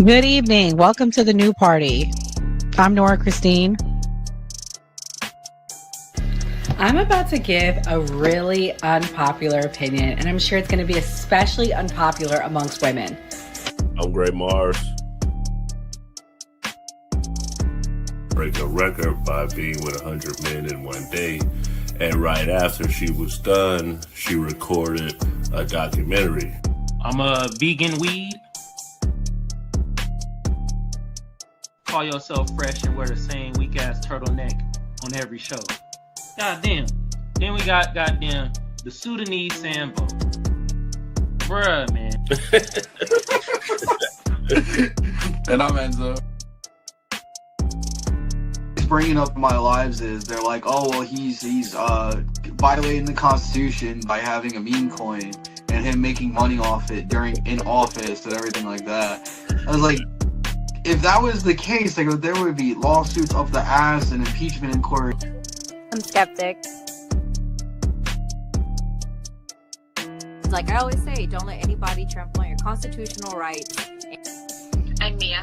Good evening. Welcome to the new party. I'm Nora Christine. I'm about to give a really unpopular opinion, and I'm sure it's going to be especially unpopular amongst women. I'm Gray Mars. Break a record by being with 100 men in one day. And right after she was done, she recorded a documentary. I'm a vegan weed. Call yourself fresh and wear the same weak ass turtleneck on every show. Goddamn. Then we got goddamn the Sudanese Sambo. Bruh, man. And I'm Enzo. Bringing up in my lives is they're like, oh well, he's violating the Constitution by having a meme coin and him making money off it in office and everything like that. I was like, if that was the case, like there would be lawsuits up the ass and impeachment inquiry. I'm skeptic. Like I always say, don't let anybody trample on your constitutional rights. I'm Mia.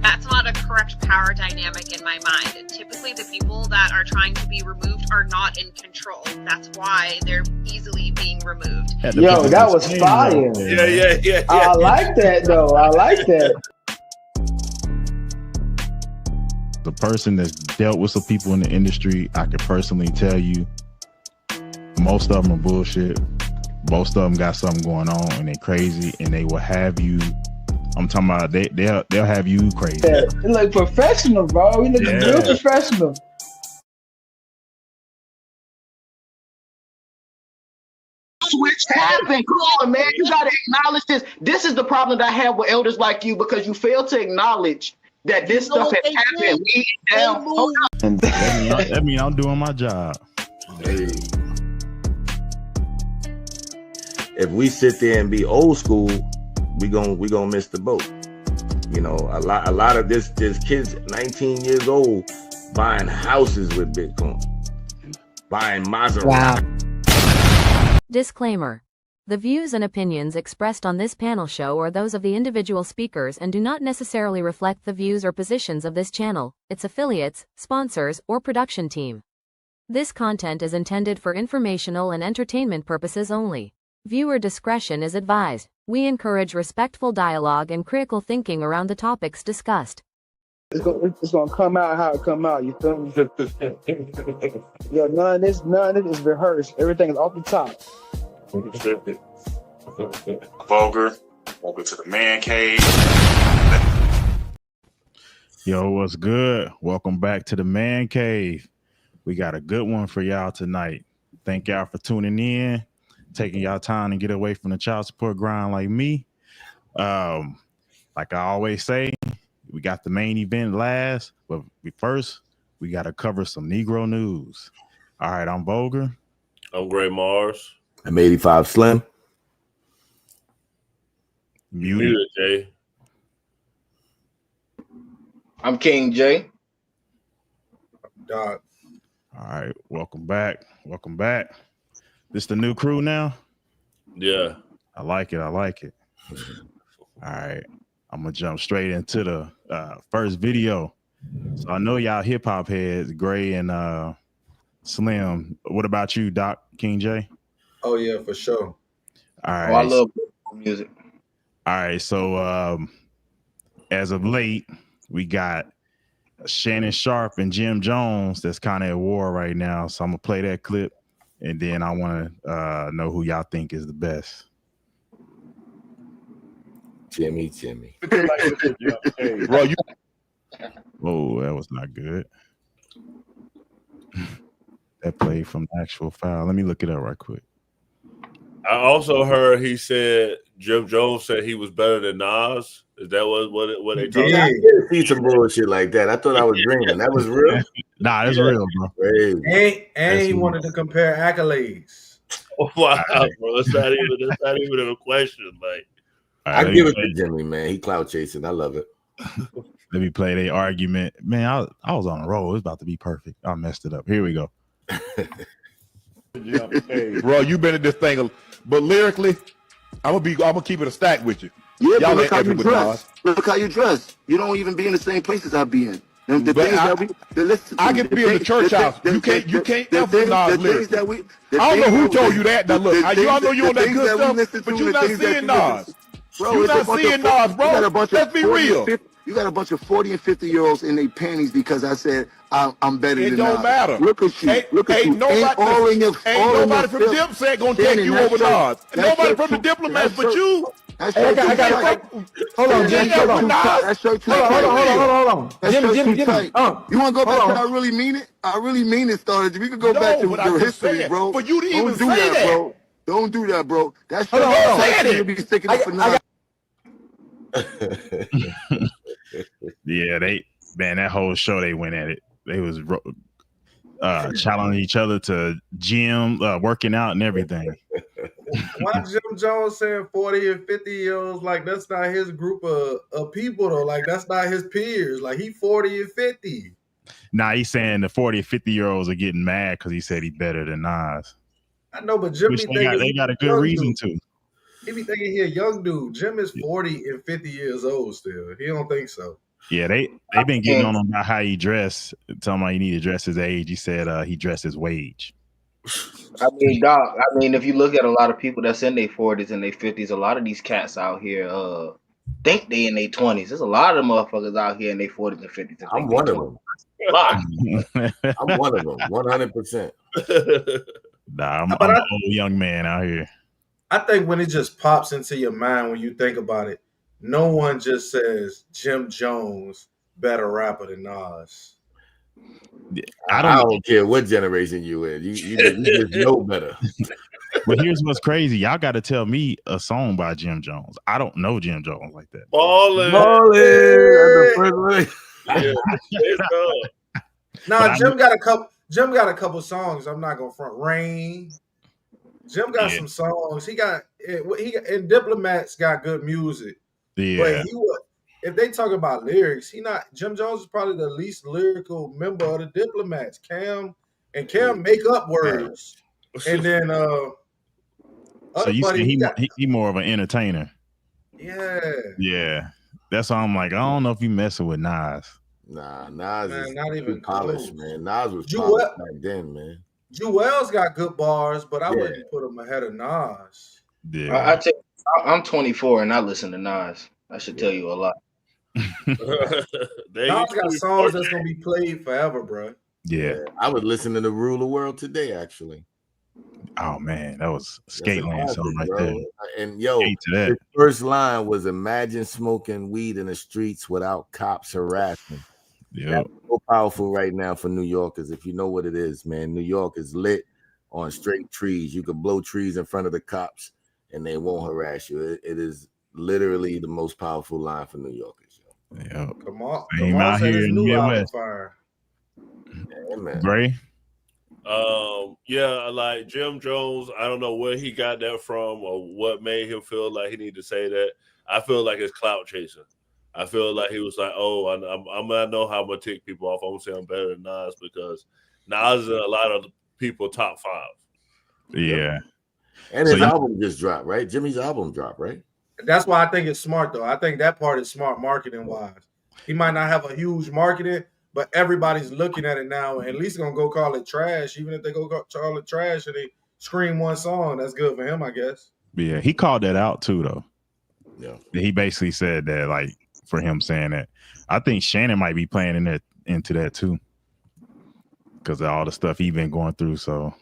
That's not a correct power dynamic in my mind. Typically, the people that are trying to be removed are not in control. That's why they're easily being removed. Yo, that was fire. Yeah. I like that, though. I like that. The person that's dealt with some people in the industry, I can personally tell you, most of them are bullshit. Most of them got something going on and they're crazy, and they will have you. I'm talking about they'll have you crazy. Yeah, you look professional, bro. You look real professional. Switch happened. Come on, man. You gotta acknowledge this. This is the problem that I have with elders like you, because you fail to acknowledge that this stuff has happened. We down. That mean I'm doing my job. Hey. If we sit there and be old school, we gonna miss the boat. You know, a lot of this kids 19 years old buying houses with Bitcoin, buying Maserati. Wow. Disclaimer. The views and opinions expressed on this panel show are those of the individual speakers and do not necessarily reflect the views or positions of this channel, its affiliates, sponsors, or production team. This content is intended for informational and entertainment purposes only. Viewer discretion is advised. We encourage respectful dialogue and critical thinking around the topics discussed. It's gonna come out how it come out. You feel me? Yo, none of this is rehearsed. Everything is off the top. Vulgar. Welcome to the man cave. Yo, what's good? Welcome back to the man cave. We got a good one for y'all tonight. Thank y'all for tuning in, taking y'all time to get away from the child support grind like me. Like I always say, we got the main event last, but we got to cover some Negro news. All right, I'm Vulgar. I'm Gray Mars. I'm 85 Slim. Muted, Jay. I'm King J. Dog. All right, welcome back. This the new crew now? Yeah. I like it. All right, I'm gonna jump straight into the first video. So I know y'all hip hop heads, Gray and Slim. What about you, Doc, King J? Oh yeah, for sure. All right. Oh, I love music. All right, so as of late, we got Shannon Sharp and Jim Jones that's kind of at war right now. So I'm gonna play that clip, and then I want to know who y'all think is the best. Jimmy. Hey, bro, whoa, that was not good. That played from the actual file. Let me look it up right quick. I also heard he said Jim Jones said he was better than Nas. Is that what they talking about? I did see some bullshit like that. I thought I was dreaming. That was real. Nah, it's real, bro. And he wanted to compare accolades. Oh, wow, bro. That's not even a question. Like, I give it to Jimmy, man. He clout chasing. I love it. Let me play the argument. Man, I was on a roll. It was about to be perfect. I messed it up. Here we go. Hey, bro, you been in this thing, but lyrically, I'm gonna keep it a stack with you. Yeah, Y'all but look how ain't you effing with dress. Nas. Look how you dress. You don't even be in the same places I be in. The But things that we listen to I me. can be in the church house. You can't F with Nas lyrics. I don't know who told you that. Now look, y'all know you on that good stuff, but you not seeing Nas. Bro, You it's a not bunch seeing Nas, bro. Let's be real. You got a bunch of 40 and 50-year-olds in their panties because I said I'm better It than don't Nas. matter. Look at you. Look at you. Ain't nobody from Dipset gonna take you over Nas. Nobody from the Diplomats but you. Hold on, Jim. Hold on. That shirt too tight. Hold on. That Jimmy. too tight. You want to go back to I really mean it? I really mean it started. We could go back to the history, bro. For you to Don't even do say that, bro. Don't do that, bro. That shirt Hold be sticking up for Nas. Yeah, that whole show they went at it. They was challenging each other to gym, working out and everything. Why Jim Jones saying 40 and 50-year-olds? Like, that's not his group of people, though. Like, that's not his peers. Like, he 40 and 50. Nah, he's saying the 40 and 50-year-olds are getting mad because he said he's better than Nas. I know, but Jim be thinking they got a good reason to. He be thinking he a young dude. Jim is 40 and 50 years old still. He don't think so. Yeah, they been getting on him about how he dressed. Talking about he need to dress his age. He said he dressed his wage. I mean, Doc. I mean, if you look at a lot of people that's in their 40s and their 50s, a lot of these cats out here think they in their 20s. There's a lot of motherfuckers out here in their 40s and 50s. I'm one of them. A lot. I'm one of them. 100%. Nah, I'm an old young man out here. I think when it just pops into your mind when you think about it, no one just says Jim Jones better rapper than Nas. I don't care what generation you in. You just know better. But here's what's crazy. Y'all got to tell me a song by Jim Jones. I don't know Jim Jones like that. Ballin'. Nah, Jim got a couple songs. I'm not gonna front. Rain. Jim got some songs. He got and Diplomats got good music. Yeah. But if they talk about lyrics, Jim Jones is probably the least lyrical member of the Diplomats. Cam make up words. And then so you say he more of an entertainer. Yeah. Yeah. That's why I'm like, I don't know if you messing with Nas. Nah, Nas is not even polished, close. man. Nas was polished back then, man. Jewel's got good bars, but I wouldn't put him ahead of Nas. Yeah. I'm 24 and I listen to Nas. I should tell you a lot. Nas got songs that's gonna be played forever, bro. Yeah. I was listening to Rule the World today, actually. Oh man, that was Skateland song right there. And yo, the first line was imagine smoking weed in the streets without cops harassing. Yeah. That's so powerful right now for New Yorkers. If you know what it is, man, New York is lit on straight trees. You could blow trees in front of the cops and they won't harass you. It is literally the most powerful line for New Yorkers. Yeah. Come on. Same out here in the Midwest. Yeah, man. Gray? Yeah, like Jim Jones, I don't know where he got that from or what made him feel like he needed to say that. I feel like it's clout chasing. I feel like he was like, oh, I know how I'm going to tick people off. I'm going to say I'm better than Nas because Nas is a lot of people top 5. Yeah. And his album just dropped, right? Jimmy's album dropped, right? That's why I think it's smart, though. I think that part is smart marketing-wise. He might not have a huge marketing, but everybody's looking at it now and at least going to go call it trash. Even if they go call it trash and they scream one song, that's good for him, I guess. Yeah, he called that out, too, though. Yeah. He basically said that, like, for him saying that. I think Shannon might be playing into that, too, because of all the stuff he's been going through. So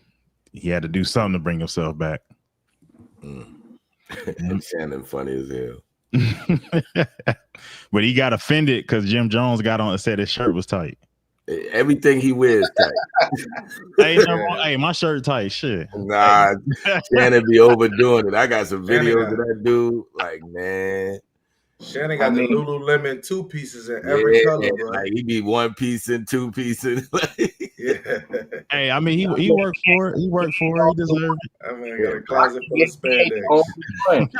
he had to do something to bring himself back. Shannon funny as hell. But he got offended because Jim Jones got on and said his shirt was tight. Everything he wears tight. Hey, my shirt tight. Shit. Nah, Shannon be overdoing it. I got some videos of that dude. Like, man. Shannon got the Lululemon 2 pieces in every color, bro. Like he be 1 piece and 2 pieces. Yeah. Hey, I mean, he worked for it. He worked for it. He deserved it. I mean, I got a closet full of spandex.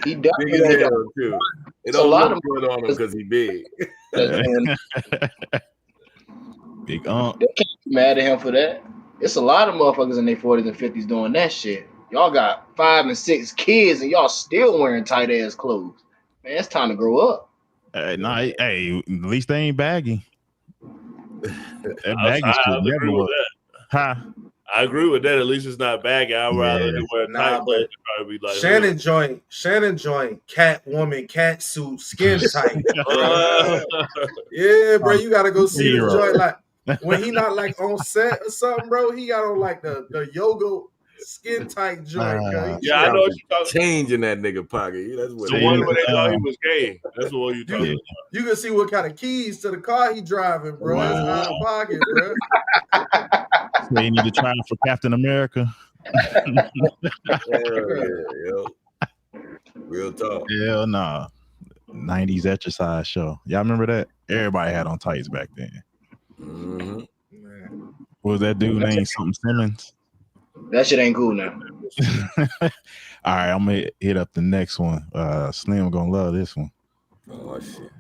He definitely big as hell, too. It don't look good on him because he big. Big ump. They can't be mad at him for that. It's a lot of motherfuckers in their 40s and 50s doing that shit. Y'all got 5 and 6 kids and y'all still wearing tight ass clothes. Man, it's time to grow up. Hey, at least they ain't baggy. That baggy I shit agree never with was. that. Huh? I agree with that. At least it's not baggy. I'd rather they wear tight clothes than probably be like Shannon joint, cat woman, cat suit, skin tight. Yeah, bro, you gotta go see the joint. Like when he not like on set or something, bro, he got on like the yoga skin tight joint. Yeah, I know what you're talking. Change in that nigga pocket. Yeah, that's what The one where they thought he was gay. That's the one you talking about. You can see what kind of keys to the car he driving, bro. It's out of pocket, bro. They need to try it for Captain America. Real talk. Hell nah. 90s exercise show. Y'all remember that? Everybody had on tights back then. Mm-hmm. What was that dude named something Simmons? That shit ain't cool now. All right, I'm gonna hit up the next one. Slim gonna love this one. Oh shit.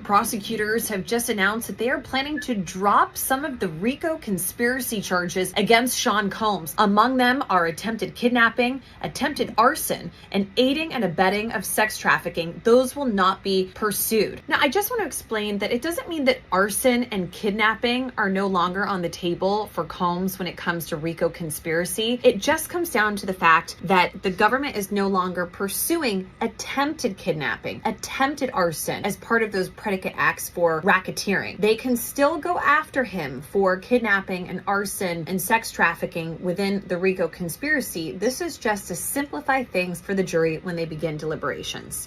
Prosecutors have just announced that they are planning to drop some of the RICO conspiracy charges against Sean Combs. Among them are attempted kidnapping, attempted arson, and aiding and abetting of sex trafficking. Those will not be pursued. Now, I just want to explain that it doesn't mean that arson and kidnapping are no longer on the table for Combs when it comes to RICO conspiracy. It just comes down to the fact that the government is no longer pursuing attempted kidnapping, attempted arson as part of those predicate acts for racketeering. They can still go after him for kidnapping and arson and sex trafficking within the RICO conspiracy. This is just to simplify things for the jury when they begin deliberations.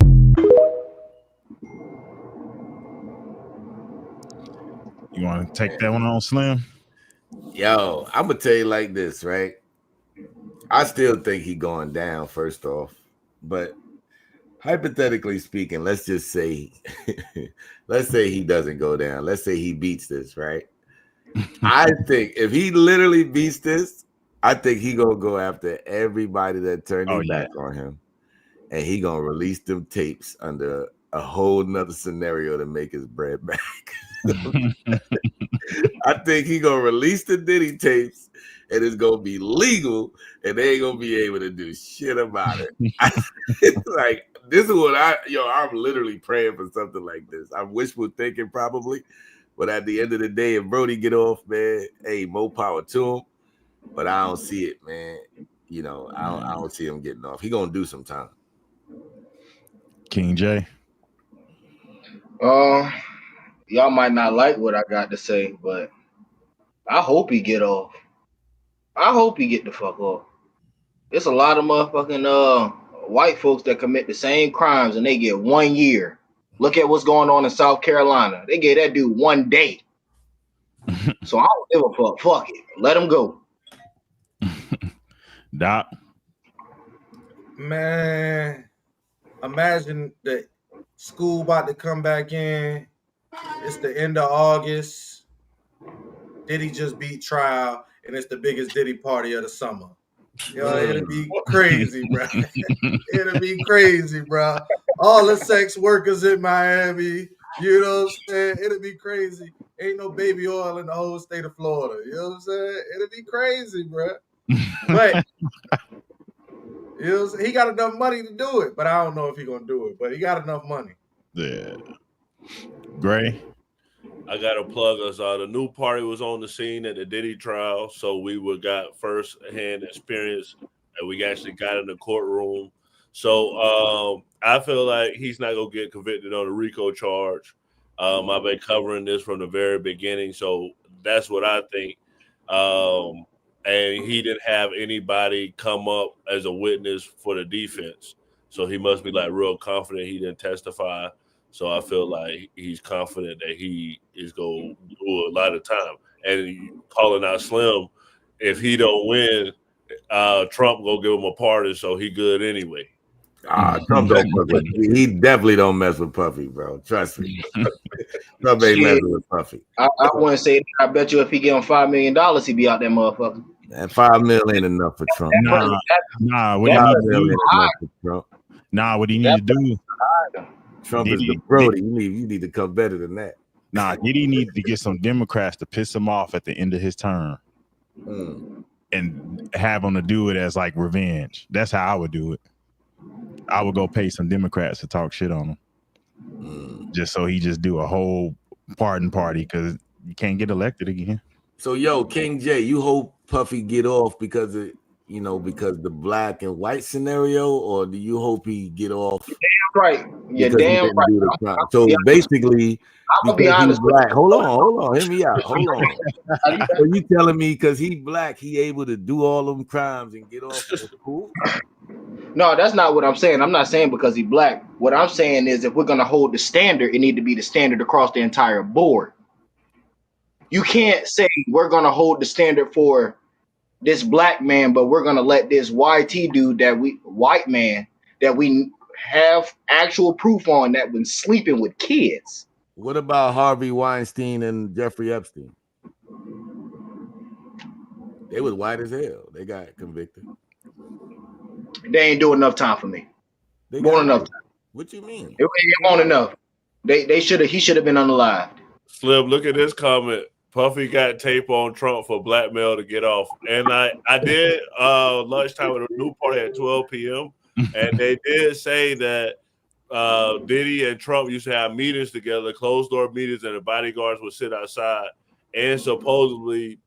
You want to take that one on, Slim? Yo, I'm gonna tell you like this, right? I still think he going down first off, but hypothetically speaking, let's just say, let's say he doesn't go down. Let's say he beats this, right? I think if he literally beats this, I think he gonna go after everybody that turned their back on him, and he gonna release them tapes under a whole nother scenario to make his bread back. I think he gonna release the Diddy tapes, and it's gonna be legal, and they ain't gonna be able to do shit about it. It's like, this is what I'm literally praying for something like this. I'm wishful thinking probably, but at the end of the day, if Brody get off, man, hey, more power to him. But I don't see it, man. You know, I don't see him getting off. He gonna do some time. King J. Y'all might not like what I got to say, but I hope he get off. I hope he get the fuck off. There's a lot of motherfucking white folks that commit the same crimes and they get 1 year. Look at what's going on in South Carolina. They gave that dude 1 day. So I don't give a fuck. Fuck it. Let him go. Doc. Man, imagine the school about to come back in. It's the end of August. Diddy just beat trial, and it's the biggest Diddy party of the summer. Yo, it'll be crazy, bro. It'll be crazy, bro. All the sex workers in Miami, you know what I'm saying? It'll be crazy. Ain't no baby oil in the whole state of Florida. You know what I'm saying? It'll be crazy, bro. But you know, he got enough money to do it, but I don't know if he's gonna do it. But he got enough money. Yeah. Gray. I gotta plug us. The new party was on the scene at the Diddy trial, so we got first-hand experience, and we actually got in the courtroom. So I feel like he's not gonna get convicted on a RICO charge. I've been covering this from the very beginning, so that's what I think. And he didn't have anybody come up as a witness for the defense, so he must be like real confident he didn't testify. So I feel like he's confident that he is going to do a lot of time. And calling out Slim, if he don't win, Trump go give him a pardon, so he good anyway. Trump don't fuck with he definitely don't mess with Puffy, bro. Trust me. Trump ain't messing with Puffy. I wouldn't say that. I bet you if he give him $5 million, he'd be out there, motherfucker. And $5 million ain't enough for Trump. What he need to do. Trump is the Brody. You need to come better than that. Nah, Diddy needs to get some Democrats to piss him off at the end of his term and have them to do it as like revenge. That's how I would do it. I would go pay some Democrats to talk shit on him. Just so he just do a whole pardon party because you can't get elected again. So yo, King J, you hope Puffy get off because of because the black and white scenario, or do you hope he get off? Damn right. You're damn right. Do the crime? So basically, I'll be honest he's black. Hold on, hear me out. Hold on. So you telling me because he black, he able to do all them crimes and get off? That's cool. No, that's not what I'm saying. I'm not saying because he's black. What I'm saying is if we're going to hold the standard, it need to be the standard across the entire board. You can't say we're going to hold the standard for this black man, but we're going to let this YT dude white man that we have actual proof on that been sleeping with kids. What about Harvey Weinstein and Jeffrey Epstein? They was white as hell. They got convicted. They ain't doing enough time for me. They won't enough time. What you mean? It won't enough. He should have been unalived. Slim, look at this comment. Puffy got tape on Trump for blackmail to get off. And I did lunchtime with a new party at 12 p.m. And they did say that Diddy and Trump used to have meetings together, closed door meetings, and the bodyguards would sit outside. And supposedly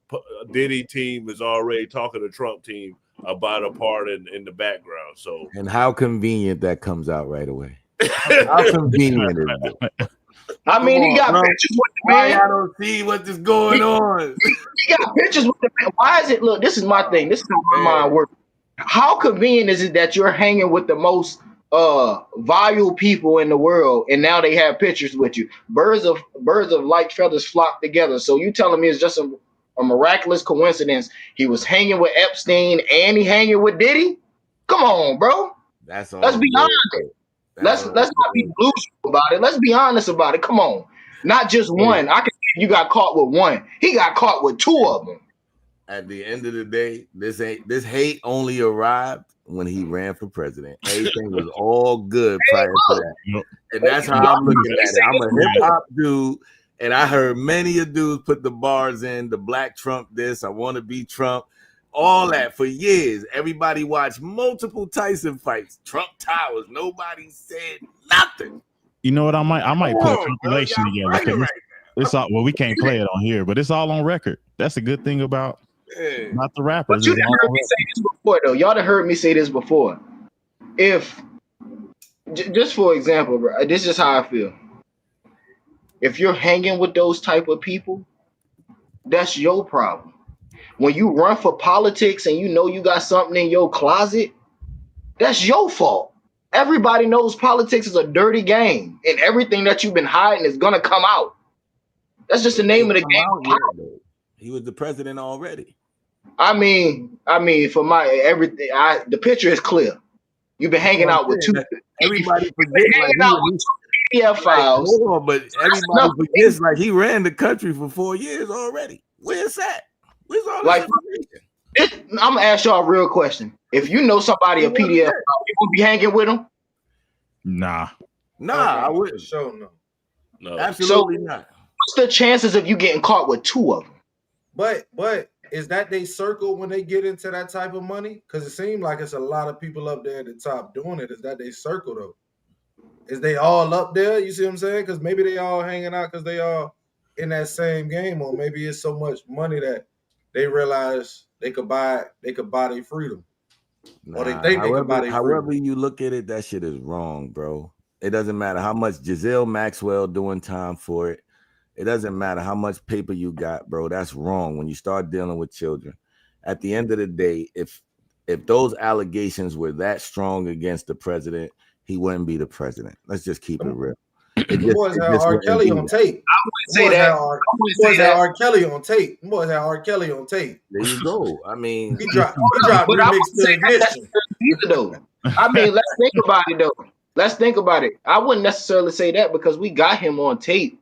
Diddy team is already talking to Trump team about a part in the background. So, and how convenient that comes out right away. How convenient is it? I mean, he got pictures with the man. I don't see what is going on. He got pictures with the man. Why is it? Look, this is my thing. This is how my mind works. How convenient is it that you're hanging with the most valuable people in the world, and now they have pictures with you? Birds of like feathers flock together. So you telling me it's just a miraculous coincidence he was hanging with Epstein and he hanging with Diddy? Come on, bro. That's all. Let's be honest. Let's not be delusional about it. Let's be honest about it. Come on. Not just one. I can say you got caught with one. He got caught with two of them. At the end of the day, this hate only arrived when he ran for president. Everything was all good prior to that. And that's how I'm looking at it. I'm a hip-hop dude, and I heard many of dudes put the bars in, the black Trump this, I want to be Trump. All that for years. Everybody watched multiple Tyson fights. Trump Towers. Nobody said nothing. You know what? I might put a compilation together. It's all, well, we can't play it on here, but it's all on record. That's a good thing about not the rappers. But you done heard me say this before, though. Y'all done heard me say this before. If, just for example, bro, this is how I feel. If you're hanging with those type of people, that's your problem. When you run for politics and you know you got something in your closet, that's your fault. Everybody knows politics is a dirty game, and everything that you've been hiding is gonna come out. That's just the name of the game. He was the president already. I mean, for my everything, the picture is clear. You've been hanging out with two. Everybody forgets PDF files. Hold on, but everybody forgets like he ran the country for 4 years already. Where's that? Where's all this information? I'm gonna ask y'all a real question. If you know somebody a PDF file, you would be hanging with them? Nah, I wouldn't. Sure, no, absolutely not. What's the chances of you getting caught with two of them? But is that they circle when they get into that type of money? Because it seems like it's a lot of people up there at the top doing it. Is that they circle though? Is they all up there? You see what I'm saying? Because maybe they all hanging out because they all in that same game, or maybe it's so much money that they realize they could buy their freedom. Or they think they could buy their freedom. However you look at it, that shit is wrong, bro. It doesn't matter how much Giselle Maxwell doing time for it. It doesn't matter how much paper you got, bro. That's wrong when you start dealing with children. At the end of the day, if those allegations were that strong against the president, he wouldn't be the president. Let's just keep it real. The boys had R. Kelly on tape. I wouldn't say that. Boys had R. Kelly on tape. Boys had R. Kelly on tape. There you go. I mean, he dropped remix to Ignition. Though. I mean, let's think about it though. Let's think about it. I wouldn't necessarily say that because we got him on tape,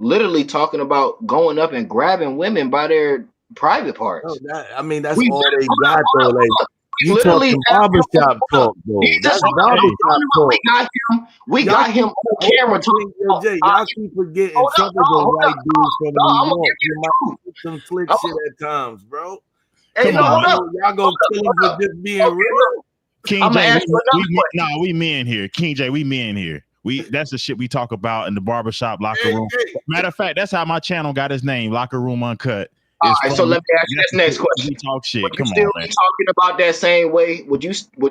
literally talking about going up and grabbing women by their private parts. That's all they got though. Like You literally talking barbershop talk though. That's barbershop talk. We got him on camera talking. Yo, Jay, y'all keep forgetting Trump is a white dude from New York. He might do some slick shit at times, bro. Hey, no, hold up. Y'all gonna kill him for just being real? King J, we men here. King J, we men here. That's the shit we talk about in the barbershop locker room. Matter of fact, that's how my channel got its name, Locker Room Uncut. All right, so let me ask you this next question. We talk shit. Would you still be talking about that same way? Would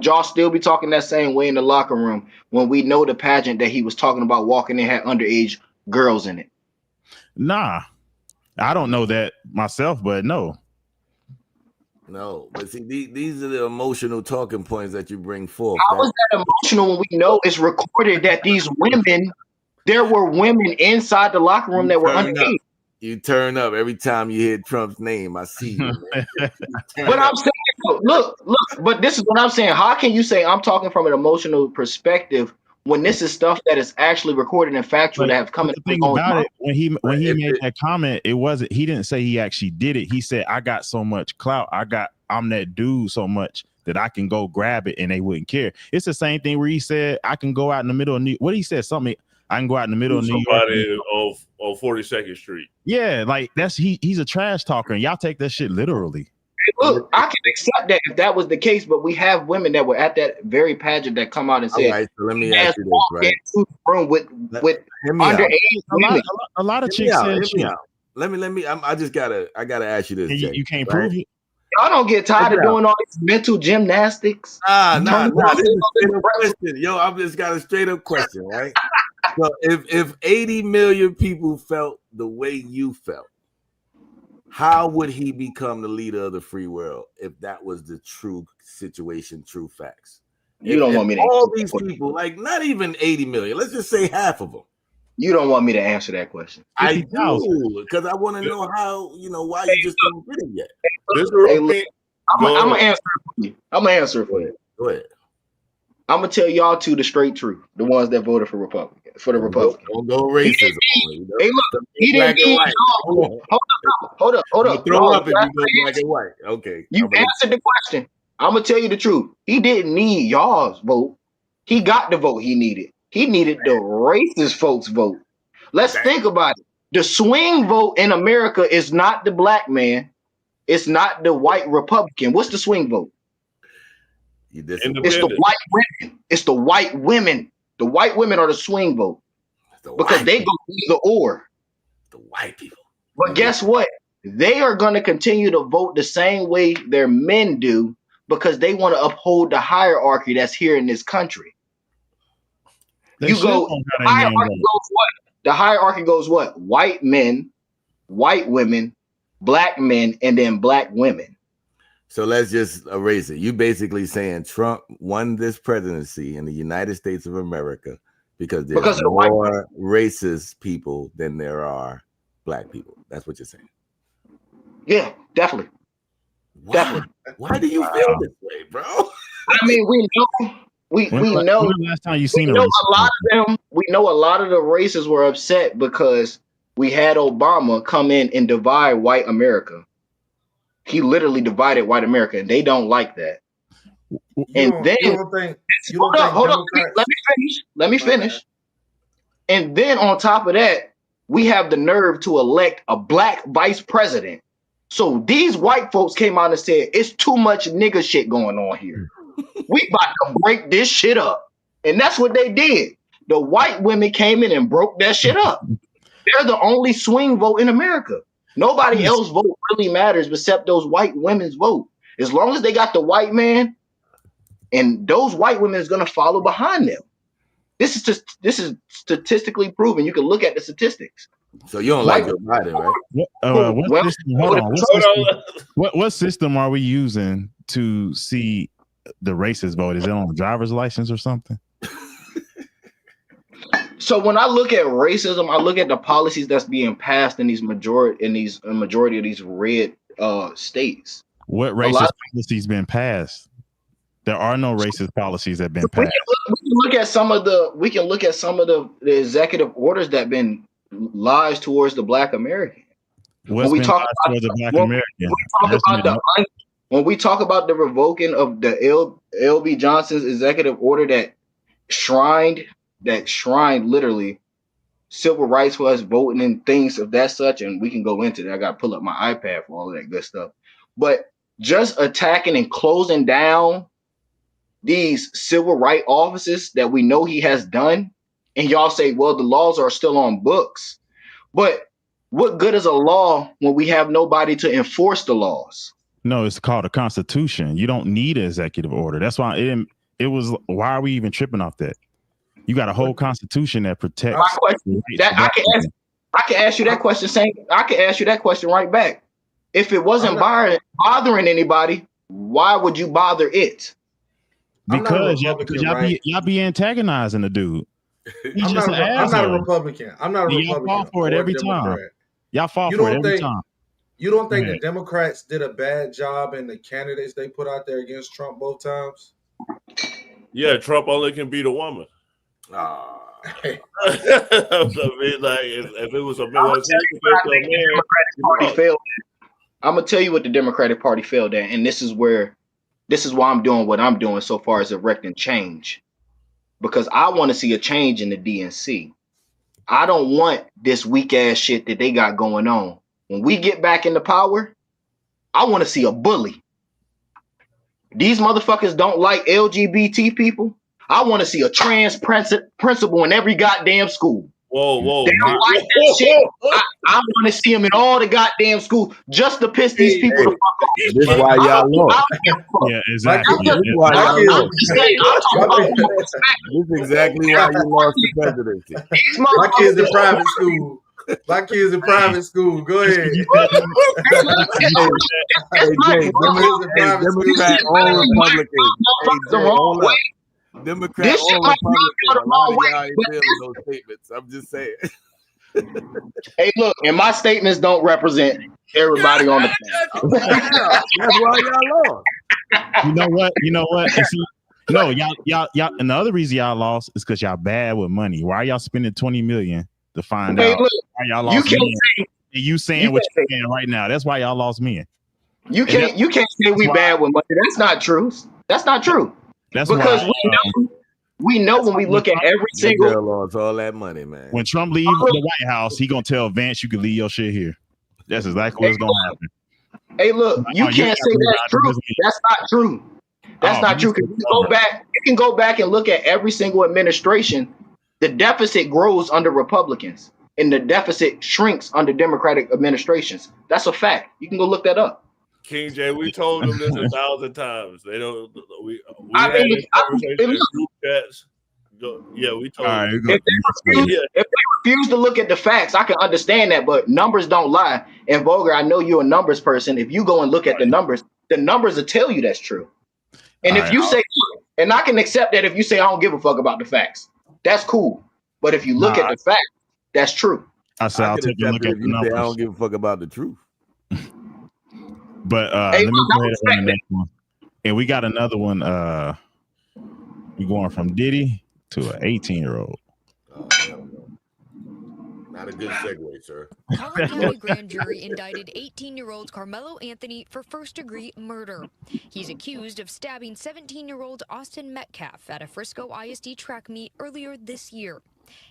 y'all still be talking that same way in the locker room when we know the pageant that he was talking about walking in had underage girls in it? Nah, I don't know that myself, but no. No, but see, these are the emotional talking points that you bring forth. How is that emotional when we know it's recorded that these women, there were women inside the locker room that were underage? You turn up every time you hear Trump's name. I see you, man. But I'm saying, look, but this is what I'm saying. How can you say I'm talking from an emotional perspective when this is stuff that is actually recorded and factual that have come in? The thing about it, when he made that comment, he didn't say he actually did it. He said, I got so much clout. I'm that dude so much that I can go grab it and they wouldn't care. It's the same thing where he said, I can go out in the middle of what he said, something. I can go out in the middle of New York. On 42nd Street. Yeah, like he's a trash talker, and y'all take that shit literally. Look, I can accept that if that was the case, but we have women that were at that very pageant that come out and say, all right, so let me ask you this, right? Room with underage women. A lot of chicks said shit. Let me. I gotta ask you this. Jay, you can't prove it. Y'all don't get tired of doing all these mental gymnastics. Nah. This is a straight up question. Yo, I've just got a straight up question, right? So if 80 million people felt the way you felt, how would he become the leader of the free world if that was the true situation, true facts? You don't want me to all these people, like not even 80 million, let's just say half of them. You don't want me to answer that question. I do, because I want to know how, why you just don't get it yet. I'm gonna answer it for you. I'm gonna answer it for you. Go ahead. I'm gonna tell y'all two the straight truth. The ones that voted for Republicans, for the Republicans. Don't go racism. Hey, look, he didn't need y'all. Hold up. Throw up if you go black and white. Okay. You answered the question. I'm gonna tell you the truth. He didn't need y'all's vote. He got the vote he needed. He needed the racist folks' vote. Let's think about it. The swing vote in America is not the black man. It's not the white Republican. What's the swing vote? It's the white women. It's the white women. The white women are the swing vote because they go either or. The white people. But guess what? They are going to continue to vote the same way their men do because they want to uphold the hierarchy that's here in this country. The hierarchy goes what? The hierarchy goes what? White men, white women, black men, and then black women. So let's just erase it. You basically saying Trump won this presidency in the United States of America because there's more racist people than there are black people. That's what you're saying. Yeah, definitely. Wow. Definitely. Why do you feel this way, bro? I mean, we know. We know. When the last time you seen a lot of them. We know a lot of the racists were upset because we had Obama come in and divide white America. He literally divided white America, and they don't like that. Hold on. Let me finish. And then on top of that, we have the nerve to elect a black vice president. So these white folks came out and said, it's too much nigga shit going on here. We about to break this shit up. And that's what they did. The white women came in and broke that shit up. They're the only swing vote in America. Nobody else vote really matters except those white women's vote. As long as they got the white man, and those white women is going to follow behind them. This is statistically proven. You can look at the statistics. So you don't like Joe Biden, right? What system are we using to see the racist vote? Is it on a driver's license or something? So when I look at racism, I look at the policies that's being passed in these majority of these red states. What racist policies been passed? There are no racist policies that have been passed. We can look at some of the executive orders that have been lies towards the black American. What's been lies towards the black American? When we talk about the revoking of the LB Johnson's executive order that shrined literally civil rights for us voting and things of that such, and we can go into that. I got to pull up my iPad for all of that good stuff. But just attacking and closing down these civil rights offices that we know he has done, and y'all say, well, the laws are still on books. But what good is a law when we have nobody to enforce the laws? No, it's called a constitution. You don't need an executive order. That's why it was. Why are we even tripping off that? You got a whole constitution that protects. My question, I can ask you that question. I can ask you that question right back. If it wasn't bothering anybody, why would you bother it? Because y'all be antagonizing the dude. I'm not a Republican. I'm not a Republican. Y'all fall for it every time. Y'all fall for it every time. You don't think the Democrats did a bad job in the candidates they put out there against Trump both times? Yeah, Trump only can beat a woman. I mean, like if it was a man, I'm gonna tell you what the Democratic Party failed at, and this is why I'm doing what I'm doing so far as erecting change, because I want to see a change in the DNC. I don't want this weak ass shit that they got going on. When we get back into power, I want to see a bully. These motherfuckers don't like LGBT people. I want to see a trans principal in every goddamn school. Whoa. They don't like that shit. I want to see them in all the goddamn schools just to piss these people the fuck off. This is why y'all lost. Yeah, exactly. This is why y'all lost. This is exactly why you lost the presidency. My kids in private school. My kids in private school. Go ahead. Democrat or Republican. Hold up. Democrat or Republican. A lot of y'all ain't feeling those statements. I'm just saying. Hey, look, and my statements don't represent everybody on the panel. That's why y'all lost. You know what? See, no, y'all, and the other reason y'all lost is because y'all bad with money. Why are y'all spending $20 million to find out why y'all lost men? And you saying what you're saying right now. That's why y'all lost men. You can't say we bad with money. That's not true. That's not true. That's because why, we know when we look at every single lost all that money, man. When Trump leaves the White House, he gonna tell Vance you can leave your shit here. That's exactly what's gonna happen. Hey, look, you can't say that's true. That's not true. That's not true. Because you can go back and look at every single administration. The deficit grows under Republicans, and the deficit shrinks under Democratic administrations. That's a fact. You can go look that up. King J, we told them this 1,000 times. They don't. We had this conversation in group chats. Yeah, we told them. If they refuse to look at the facts, I can understand that, but numbers don't lie. And Voger, I know you're a numbers person. If you go and look at the numbers will tell you that's true. And if you say, and I can accept that if you say I don't give a fuck about the facts, that's cool. But if you look at the facts, that's true. I said I'll take a look at the numbers. I don't give a fuck about the truth. But let me go ahead and run the next one. And we got another one. We going from Diddy to an 18-year-old. Not a good segue, sir. Collin County grand jury indicted 18-year-old Carmelo Anthony for first-degree murder. He's accused of stabbing 17-year-old Austin Metcalf at a Frisco ISD track meet earlier this year.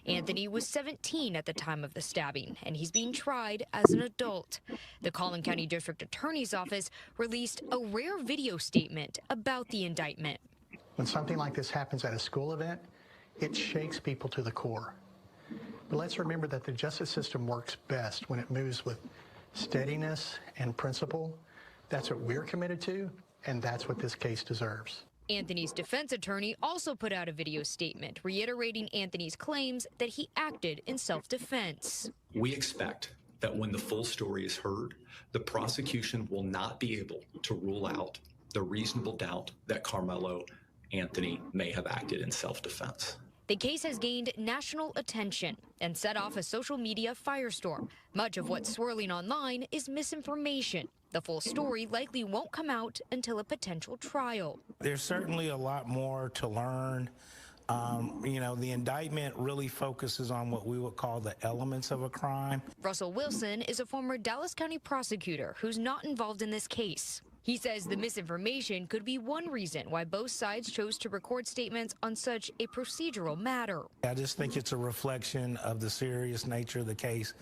Anthony was 17 at the time of the stabbing, and he's being tried as an adult. The Collin County District Attorney's Office released a rare video statement about the indictment. When something like this happens at a school event, it shakes people to the core. But let's remember that the justice system works best when it moves with steadiness and principle. That's what we're committed to, and that's what this case deserves. Anthony's defense attorney also put out a video statement reiterating Anthony's claims that he acted in self-defense. We expect that when the full story is heard, the prosecution will not be able to rule out the reasonable doubt that Carmelo Anthony may have acted in self-defense. The case has gained national attention and set off a social media firestorm. Much of what's swirling online is misinformation. The full story likely won't come out until a potential trial. There's certainly a lot more to learn. The indictment really focuses on what we would call the elements of a crime. Russell Wilson is a former Dallas County prosecutor who's not involved in this case. He says the misinformation could be one reason why both sides chose to record statements on such a procedural matter. I just think it's a reflection of the serious nature of the case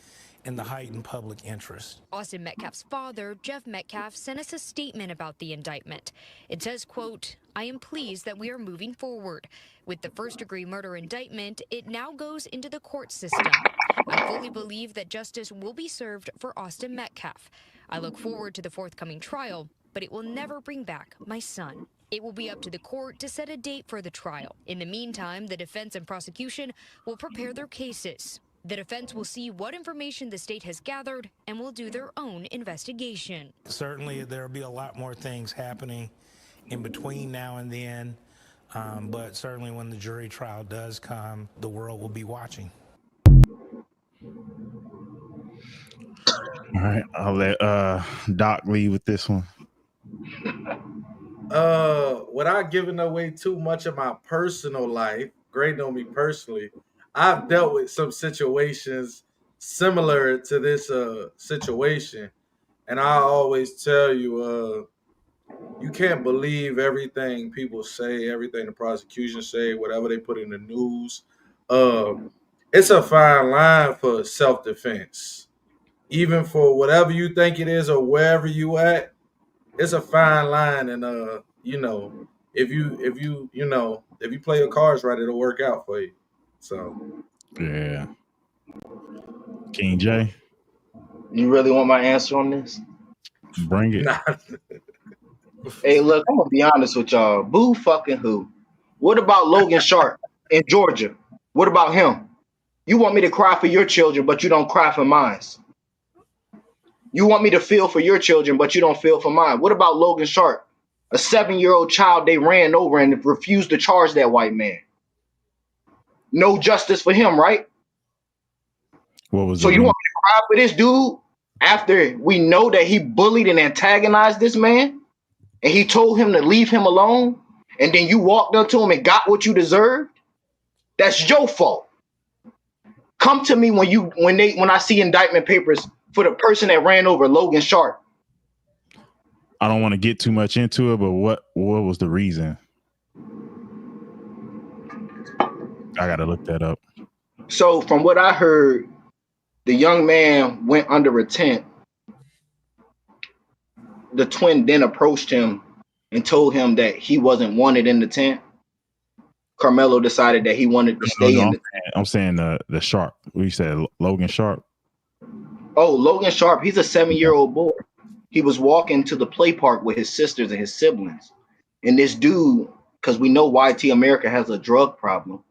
and the heightened public interest. Austin Metcalf's father, Jeff Metcalf, sent us a statement about the indictment. It says, quote, "I am pleased that we are moving forward. With the first-degree murder indictment, it now goes into the court system. I fully believe that justice will be served for Austin Metcalf. I look forward to the forthcoming trial, but it will never bring back my son. It will be up to the court to set a date for the trial. In the meantime, the defense and prosecution will prepare their cases. The defense will see what information the state has gathered and will do their own investigation." Certainly, there'll be a lot more things happening in between now and then, but certainly when the jury trial does come, the world will be watching. All right, I'll let Doc lead with this one. Without giving away too much of my personal life, great on me personally, I've dealt with some situations similar to this situation, and I always tell you, you can't believe everything people say, everything the prosecution say, whatever they put in the news. It's a fine line for self-defense, even for whatever you think it is or wherever you at. It's a fine line, and if you play your cards right, it'll work out for you. So yeah, King J, You really want my answer on this? bring it. Hey, look, I'm gonna be honest with y'all. Boo fucking who? What about Logan Sharp in Georgia? What about him? You want me to cry for your children, but you don't cry for mine. You want me to feel for your children, but you don't feel for mine. What about Logan Sharp? A 7-year-old child they ran over and refused to charge that white man. No justice for him, right? What was so you want me to cry for this dude after we know that he bullied and antagonized this man and he told him to leave him alone, and then you walked up to him and got what you deserved? That's your fault. Come to me when I see indictment papers for the person that ran over Logan Sharp. I don't want to get too much into it, but what was the reason? I gotta look that up. So from what I heard, the young man went under a tent. The twin then approached him and told him that he wasn't wanted in the tent. Carmelo decided that he wanted to stay in the tent. I'm saying the Sharp. We said Logan Sharp. Oh, Logan Sharp, he's a 7-year-old boy. He was walking to the play park with his sisters and his siblings. And this dude, because we know YT America has a drug problem,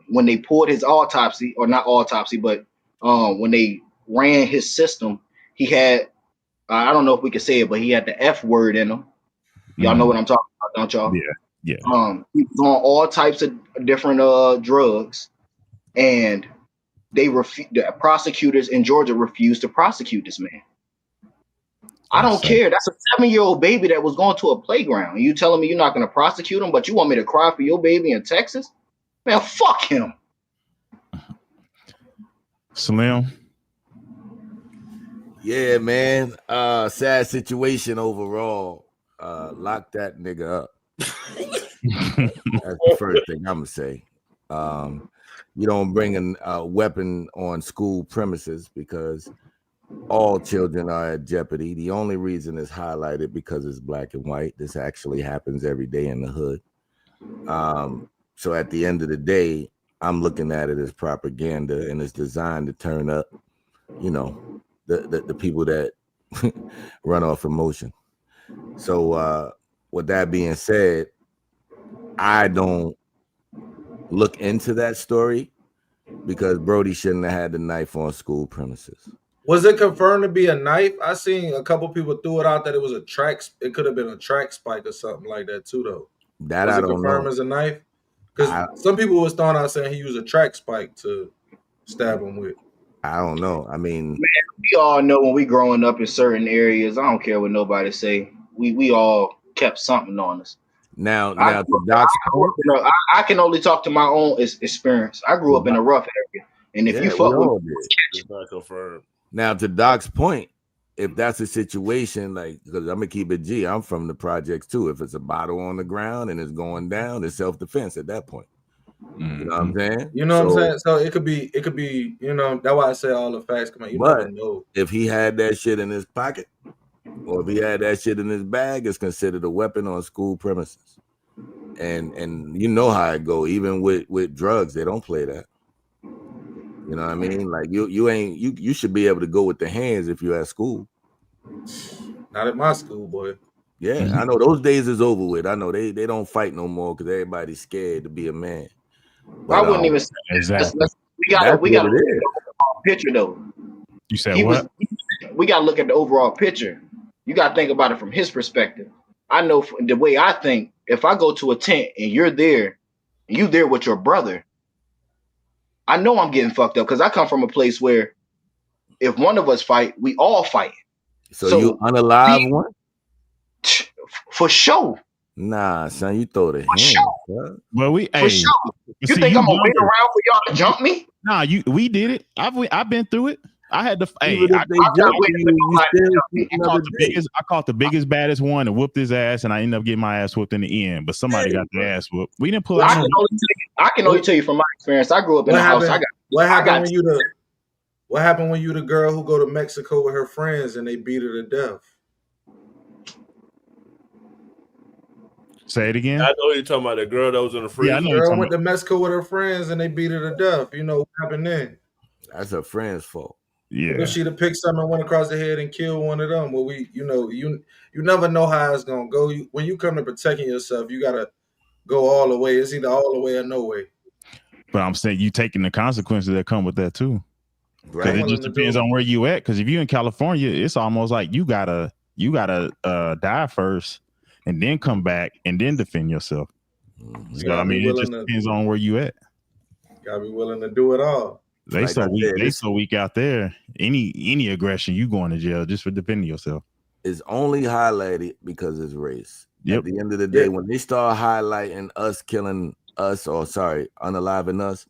when they pulled his autopsy, or not autopsy, but when they ran his system, he had, I don't know if we could say it, but he had the F word in him. Y'all know what I'm talking about, don't y'all? Yeah. He was on all types of different drugs, and the prosecutors in Georgia refused to prosecute this man. I don't care. That's a 7-year-old baby that was going to a playground. You telling me you're not going to prosecute him, but you want me to cry for your baby in Texas? Man, fuck him. Slim. Yeah, man. Sad situation overall. Lock that nigga up. That's the first thing I'm gonna say. You don't bring a weapon on school premises because all children are at jeopardy. The only reason it's highlighted because it's black and white. This actually happens every day in the hood. So at the end of the day, I'm looking at it as propaganda, and it's designed to turn up, the people that run off emotion. So with that being said, I don't look into that story because Brody shouldn't have had the knife on school premises. Was it confirmed to be a knife? I seen a couple people threw it out that it was it could have been a track spike or something like that too, though. That was I it don't confirmed know. as a knife? Because some people was throwing out saying he used a track spike to stab him with. I don't know. I mean, man, we all know when we growing up in certain areas, I don't care what nobody say. We all kept something on us. Now to Doc's point, I can only talk to my own experience. I grew up in a rough area, and if you fuck with, it's not confirmed. Now to Doc's point, if that's a situation, like, because I'm gonna keep it G, I'm from the projects too. If it's a bottle on the ground and it's going down, it's self-defense at that point. You know what I'm saying? You know what I'm saying? So it could be, you know, that's why I say all the facts come out. You never But know. if he had that shit in his pocket, or if he had that shit in his bag, it's considered a weapon on school premises. And you know how it go. Even with drugs, they don't play that. You know what I mean? Like you should be able to go with the hands if you're at school. Not at my school, boy. Yeah, I know those days is over with. I know they don't fight no more because everybody's scared to be a man. I wouldn't even say exactly. we gotta look at the overall picture though. You said what? We gotta look at the overall picture. You gotta think about it from his perspective. I know the way I think, if I go to a tent and you're there, and you there with your brother, I know I'm getting fucked up because I come from a place where if one of us fight, we all fight. So you unalive one? For sure. Nah, son, you throw the hands. Sure. Well, For sure. You think I'm gonna wait around for y'all to jump me? Nah, we did it. I've been through it. I had to. I caught the biggest, baddest one and whooped his ass, and I ended up getting my ass whooped in the end. But somebody got their ass whooped. We didn't pull out. I can only tell you from my experience. I grew up in a house. What happened when you the girl who go to Mexico with her friends and they beat her to death? Say it again. I know you're talking about the girl that was in the freezer. Yeah, the girl went to Mexico with her friends and they beat her to death. You know what happened then? That's her friend's fault. Yeah. If she'd have picked something and went across the head and killed one of them, well, you never know how it's gonna go. When you come to protecting yourself, you gotta go all the way. It's either all the way or no way. But I'm saying you taking the consequences that come with that too. Because it just depends on where you at. Because if you're in California, it's almost like you gotta die first and then come back and then defend yourself. So I mean, it just depends on where you at. Gotta be willing to do it all. They so weak out there. Any aggression, you going to jail just for defending yourself. It's only highlighted because it's race. Yep. At the end of the day, when they start highlighting us killing us, unaliving us,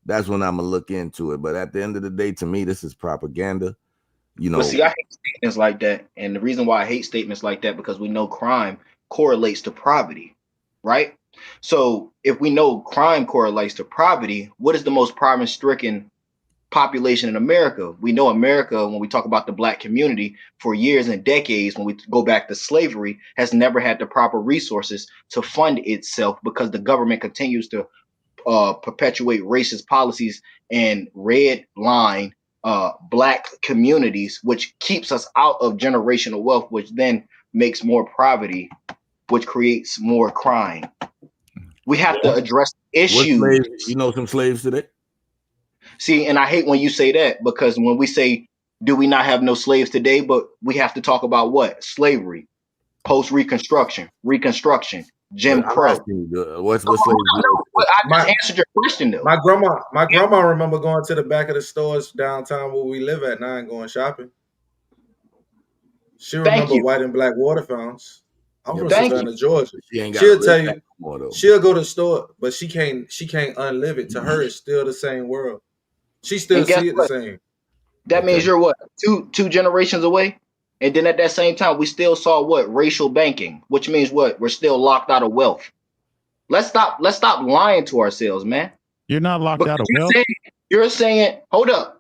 that's when I'm gonna look into it. But at the end of the day, to me, this is propaganda. You know. But see, I hate statements like that, and the reason why I hate statements like that because we know crime correlates to poverty, right? So if we know crime correlates to poverty, what is the most poverty-stricken population in America? We know America, when we talk about the black community, for years and decades, when we go back to slavery, has never had the proper resources to fund itself because the government continues to perpetuate racist policies and red line black communities, which keeps us out of generational wealth, which then makes more poverty, which creates more crime. We have to address issues. You know some slaves today? See, and I hate when you say that because when we say, do we not have no slaves today? But we have to talk about what? Slavery, post-Reconstruction, Jim Crow. What's slavery? I just answered your question though. My grandma remember going to the back of the stores downtown where we live at now and going shopping. She remember white and black water fountains. I'm from Savannah, Georgia. She'll tell you she'll go to the store, but she can't unlive it. To her, it's still the same world. She still see it the same. That means you're what? Two generations away? And then at that same time, we still saw what? Racial banking, which means what? We're still locked out of wealth. Let's stop lying to ourselves, man. You're not locked out of wealth. You're saying, hold up.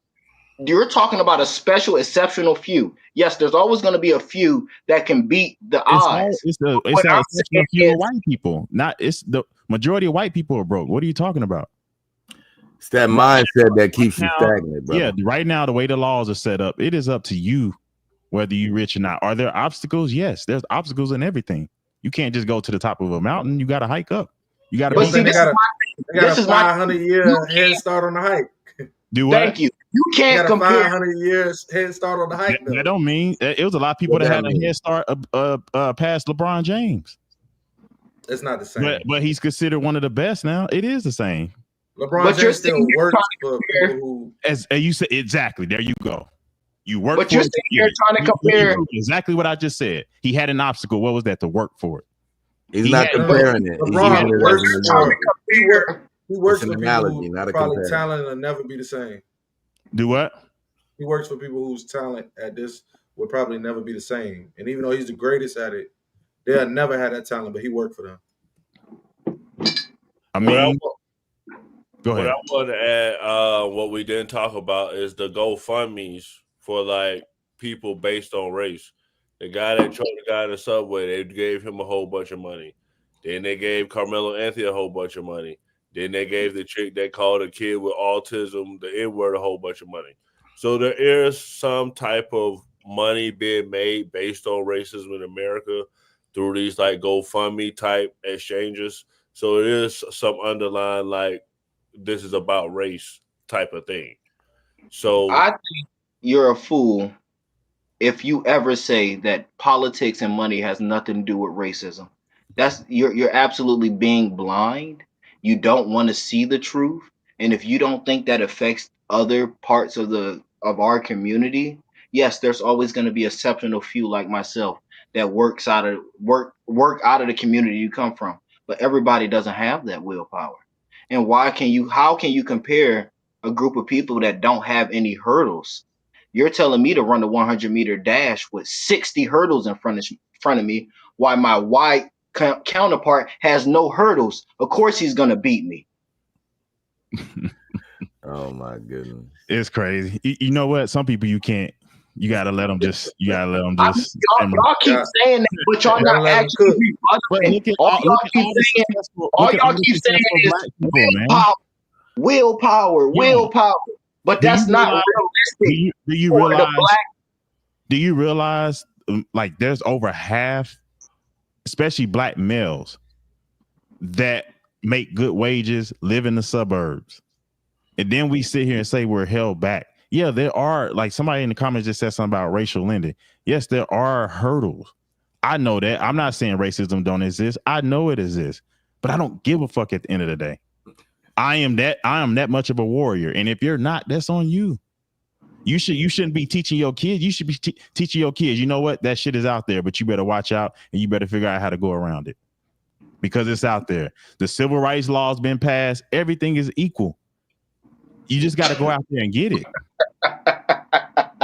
You're talking about a special, exceptional few. Yes, there's always going to be a few that can beat the odds. It's a exceptional few of white people. It's the majority of white people are broke. What are you talking about? It's that mindset that keeps you stagnant, bro. Yeah, right now, the way the laws are set up, it is up to you whether you're rich or not. Are there obstacles? Yes, there's obstacles in everything. You can't just go to the top of a mountain. You got to hike up. You got to. They got a 500-year head start on the hike. Do what? Thank you. You can't compare 500 years head start on the hike. That don't mean it was a lot of people that had a head start past LeBron James. It's not the same. But he's considered one of the best now. It is the same. LeBron James still works for people who, as you said, exactly. There you go. You work. But you're sitting here trying to compare exactly what I just said. He had an obstacle. What was that? To work for it. He's not comparing it. LeBron he works for analogy, people not who a probably comparison. talent will never be the same. Do what? He works for people whose talent at this would probably never be the same. And even though he's the greatest at it, they'll never have that talent, but he worked for them. I mean, go What ahead. I want to add, what we didn't talk about is the GoFundMe's for like people based on race. The guy that choked the guy in the subway, they gave him a whole bunch of money. Then they gave Carmelo Anthony a whole bunch of money. Then they gave the chick that called a kid with autism, the N-word, a whole bunch of money. So there is some type of money being made based on racism in America through these like GoFundMe type exchanges. So it is some underlying like this is about race type of thing. So I think you're a fool if you ever say that politics and money has nothing to do with racism. You're absolutely being blind. You don't want to see the truth, and if you don't think that affects other parts of our community, yes, there's always going to be a exceptional few like myself that work out of the community you come from. But everybody doesn't have that willpower. And how can you compare a group of people that don't have any hurdles? You're telling me to run the 100-meter dash with 60 hurdles in front of me, while my white counterpart has no hurdles. Of course, he's gonna beat me. Oh my goodness, it's crazy. You know what? Some people you can't. You gotta let them just. Y'all keep saying that, but y'all not actually. All y'all keep saying is willpower. But that's not realistic. Do you realize? Do you realize? Like, there's over half, especially black males, that make good wages, live in the suburbs, and then we sit here and say we're held back. Yeah, there are, like somebody in the comments just said something about racial lending. Yes, there are hurdles. I know that. I'm not saying racism don't exist. I know it exists, but I don't give a fuck at the end of the day. I am that much of a warrior. And if you're not, that's on you. You shouldn't be teaching your kids. You should be teaching your kids, you know what? That shit is out there, but you better watch out and you better figure out how to go around it because it's out there. The civil rights law has been passed. Everything is equal. You just got to go out there and get it.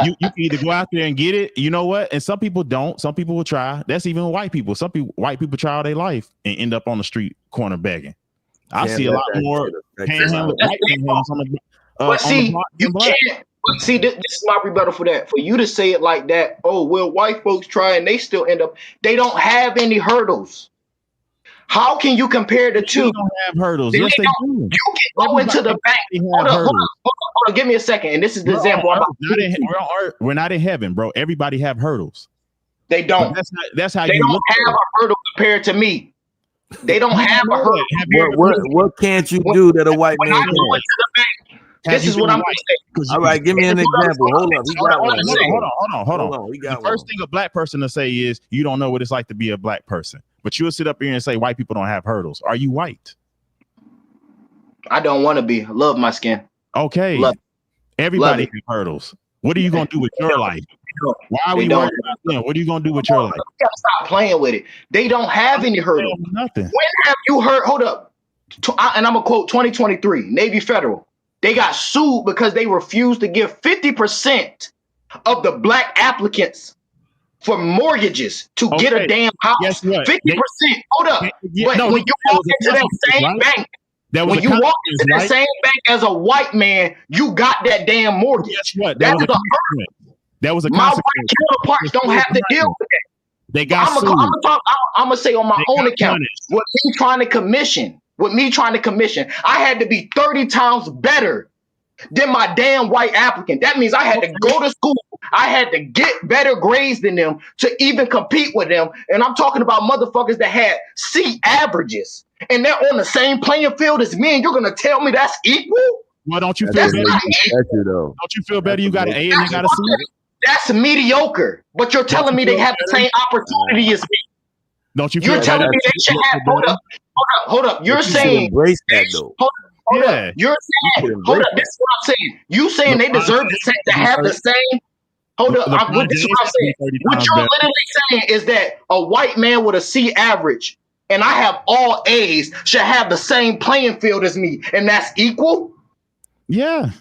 You can either go out there and get it, you know what? And some people don't. Some people will try. That's even white people. White people try all their life and end up on the street corner begging. I see a lot more panhandling. But see, you can't. See, this is my rebuttal for that. For you to say it like that, oh, well, white folks try and they still end up, they don't have any hurdles. How can you compare the two? They don't have hurdles. Yes, they do. You can go into the bank. Hold on. Give me a second. And this is the example. We're not in heaven, bro. Everybody have hurdles. They don't. That's how they you don't look have a hurdle compared to me. They don't have a hurdle. What can't you do that a white man can? This is what I'm going to say. All right, give me an example. Hold on. Hold on. The first thing a black person to say is you don't know what it's like to be a black person. But you'll sit up here and say white people don't have hurdles. Are you white? I don't want to be. I love my skin. Okay. Everybody has hurdles. What are you going to do with your life? Why are we worried about them? What are you going to do with your life? You got to stop playing with it. They don't have any hurdles. Nothing. When have you heard? Hold up. And I'm going to quote 2023, Navy Federal. They got sued because they refused to give 50% of the black applicants for mortgages to get a damn house. 50%. Hold up. But when you walk into that same bank, when you walk into that same bank as a white man, you got that damn mortgage. Guess what? That was a consequence. My white counterparts don't have to deal with that. They got sued. I'm going to say on my own account, with me trying to commission, I had to be 30 times better than my damn white applicant. That means I had to go to school. I had to get better grades than them to even compete with them. And I'm talking about motherfuckers that had C averages. And they're on the same playing field as me. And you're going to tell me that's equal? Well, don't you feel better? Don't you feel better? You got an A and they got a C? That's mediocre. But you're telling me they have the same opportunity as me. Don't you? You're telling me they should have. Hold up. You're saying embrace that though. Hold up. You're saying. Hold up. This is what I'm saying. You saying they deserve to have the same. Hold up. This is what I'm saying. What you're literally saying is that a white man with a C average and I have all A's should have the same playing field as me, and that's equal. Yeah,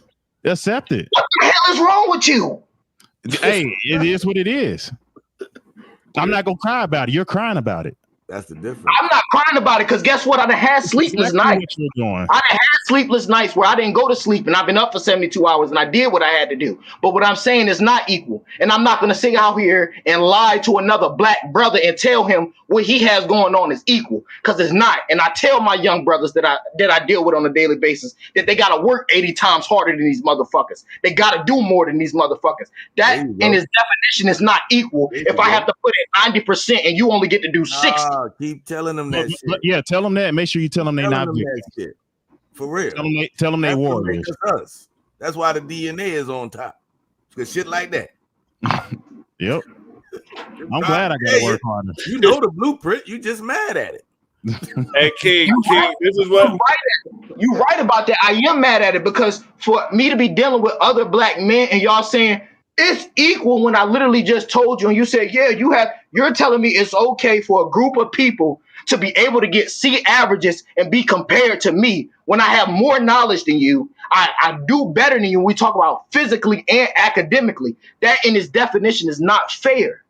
accept it. What the hell is wrong with you? Hey, it is what it is. I'm not gonna cry about it. You're crying about it. That's the difference. I'm not crying about it because guess what? I done had sleepless nights. What you're doing. I done had sleepless nights where I didn't go to sleep and I've been up for 72 hours and I did what I had to do. But what I'm saying is not equal. And I'm not going to sit out here and lie to another black brother and tell him what he has going on is equal, because it's not. And I tell my young brothers that I deal with on a daily basis that they got to work 80 times harder than these motherfuckers. They got to do more than these motherfuckers. That in its definition is not equal. If I have to put in 90% and you only get to do 60. Keep telling them that shit. Yeah, tell them that. Make sure you tell them they not that shit. For real. Tell them they warriors. Us. That's why the DNA is on top. Because shit like that. Yep. I'm glad I got to work harder. You know the blueprint. You just mad at it. Hey, King, this is what you right about that. I am mad at it because for me to be dealing with other black men and y'all saying it's equal when I literally just told you and you said, yeah, you're telling me it's okay for a group of people to be able to get C averages and be compared to me when I have more knowledge than you. I do better than you when we talk about physically and academically. That in its definition is not fair.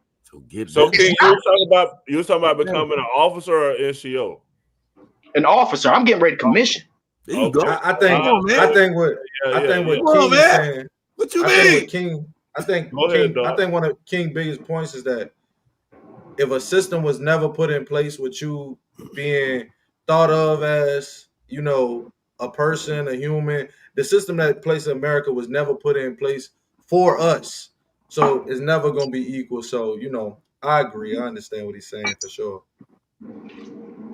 So King, you was talking about becoming an officer or an NCO? An officer. I'm getting ready to commission. There you go. I think what King is saying. What you mean? I think one of King's biggest points is that if a system was never put in place with you being thought of as, a person, a human, the system that placed in America was never put in place for us. So it's never going to be equal. So, I agree. I understand what he's saying for sure.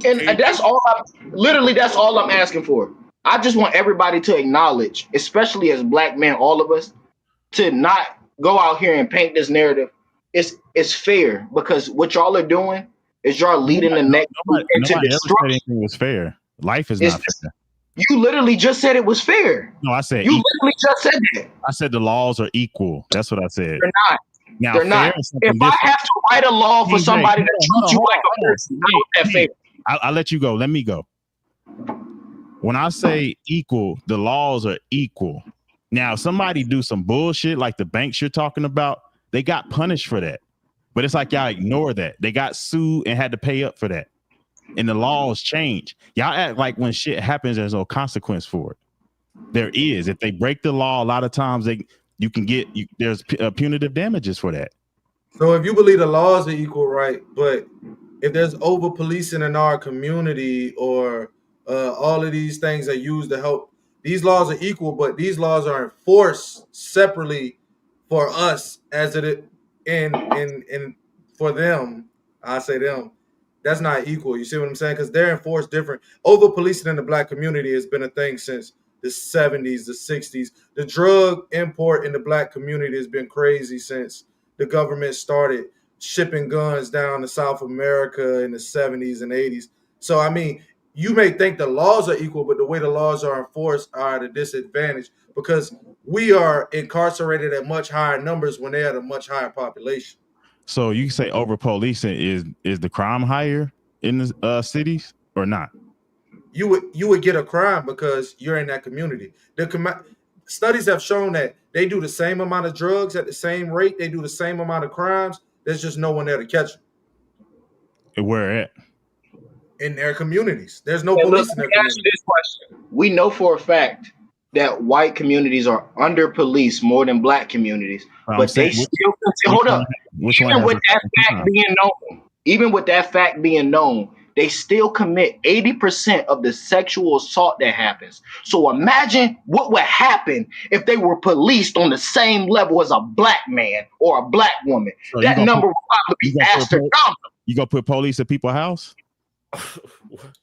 And that's all that's all I'm asking for. I just want everybody to acknowledge, especially as black men, all of us, to not go out here and paint this narrative. It's fair because what y'all are doing is y'all leading the next into nobody destruction. ever said anything was fair. Life is not fair. You literally just said it was fair. No, I said you literally just said that. I said the laws are equal. That's what I said. They're not. Now, They're not. If I have to write a law for somebody that treats you like a person, how is that fair? I'll let you go. Let me go. When I say equal, the laws are equal. Now, if somebody do some bullshit like the banks you're talking about, they got punished for that. But it's like y'all ignore that. They got sued and had to pay up for that. And the laws change. Y'all act like when shit happens, there's no consequence for it. There is. If they break the law, a lot of times there's punitive damages for that. So if you believe the laws are equal, right? But if there's over policing in our community or all of these things are used to help, these laws are equal, but these laws are enforced separately for us as it in for them. I say them. That's not equal. You see what I'm saying? Because they're enforced different. Over policing in the black community has been a thing since the 70s, the 60s. The drug import in the black community has been crazy since the government started shipping guns down to South America in the 70s and 80s. So, I mean, you may think the laws are equal, but the way the laws are enforced are at a disadvantage because we are incarcerated at much higher numbers when they're at a much higher population. So you say over policing is the crime higher in the cities or not? You would get a crime because you're in that community. Studies have shown that they do the same amount of drugs at the same rate. They do the same amount of crimes. There's just no one there to catch them. Where at? In their communities. There's no police in their communities. This question. We know for a fact that white communities are under policed more than black communities, but they still hold up. Even with that fact being known, they still commit 80% of the sexual assault that happens. So imagine what would happen if they were policed on the same level as a black man or a black woman. So that number would probably be astronomical. You gonna put police at people's house?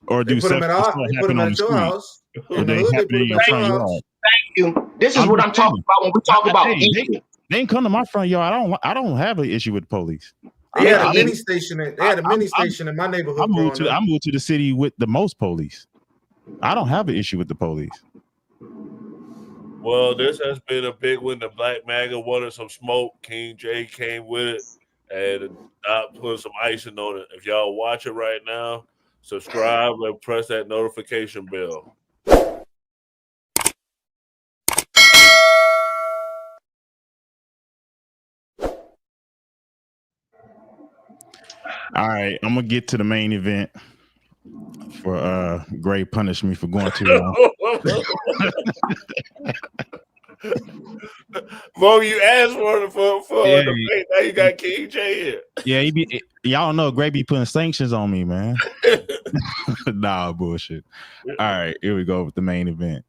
Or do put them at your house? Or they happen in your front yard? Thank you. This is what I'm talking about when we talk about equal. They ain't come to my front yard. I don't have an issue with the police. They had a mini station. They had a mini station in my neighborhood. I moved to the city with the most police. I don't have an issue with the police. Well, this has been a big one. The Black MAGA wanted some smoke. King J came with it, and I put some icing on it. If y'all watch it right now, subscribe and press that notification bell. All right, I'm gonna get to the main event for Gray punish me for going too long. Mo, you asked for Yeah. the debate. Now you got King J here. Yeah, y'all know Gray be putting sanctions on me, man. Nah, bullshit. All right, here we go with the main event.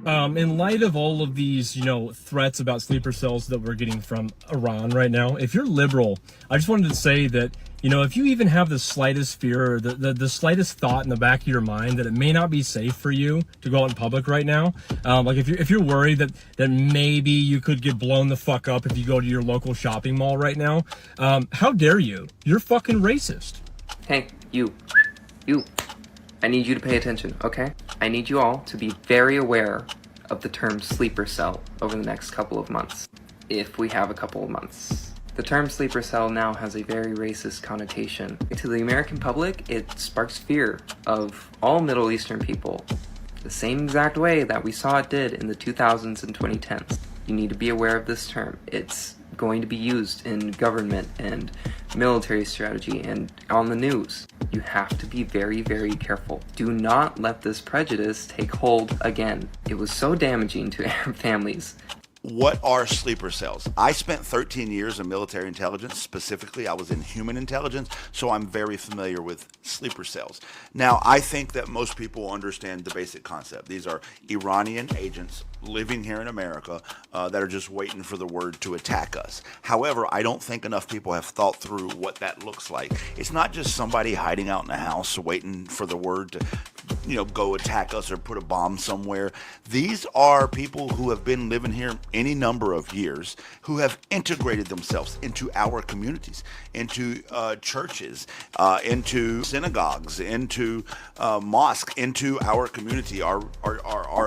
In light of all of these, threats about sleeper cells that we're getting from Iran right now, if you're liberal, I just wanted to say that, if you even have the slightest fear or the slightest thought in the back of your mind that it may not be safe for you to go out in public right now, like if you're worried that maybe you could get blown the fuck up if you go to your local shopping mall right now, how dare you? You're fucking racist. Hey, you. I need you to pay attention, okay? I need you all to be very aware of the term sleeper cell over the next couple of months, if we have a couple of months. The term sleeper cell now has a very racist connotation. To the American public, it sparks fear of all Middle Eastern people, the same exact way that we saw it did in the 2000s and 2010s. You need to be aware of this term. It's going to be used in government and military strategy and on the news. You have to be very, very careful. Do not let this prejudice take hold again. It was so damaging to Arab families. What are sleeper cells? I spent 13 years in military intelligence. Specifically, I was in human intelligence, so I'm very familiar with sleeper cells. Now, I think that most people understand the basic concept. These are Iranian agents living here in America that are just waiting for the word to attack us. However, I don't think enough people have thought through what that looks like. It's not just somebody hiding out in the house waiting for the word to go attack us or put a bomb somewhere. These are people who have been living here any number of years, who have integrated themselves into our communities, into churches, into synagogues, into mosques, into our community, our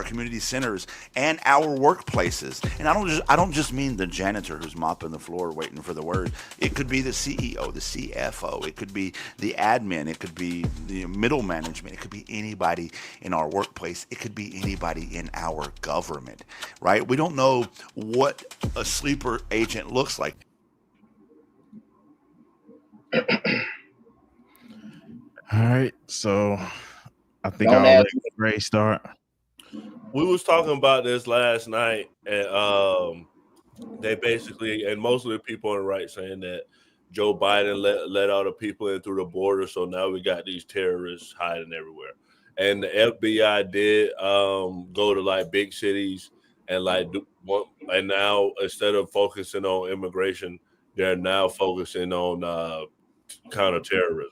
community centers, and our workplaces. And I don't just mean the janitor who's mopping the floor waiting for the word. It could be the CEO, the CFO. It could be the admin. It could be the middle management. It could be anybody in our workplace. It could be anybody in our government, right? We don't know what a sleeper agent looks like. All right, so I think Don't I'll let ask. Gray start. We was talking about this last night, and they basically, and most of the people on the right saying that Joe Biden let all the people in through the border, so now we got these terrorists hiding everywhere. And the FBI did go to like big cities and and now instead of focusing on immigration, they're now focusing on counterterrorism.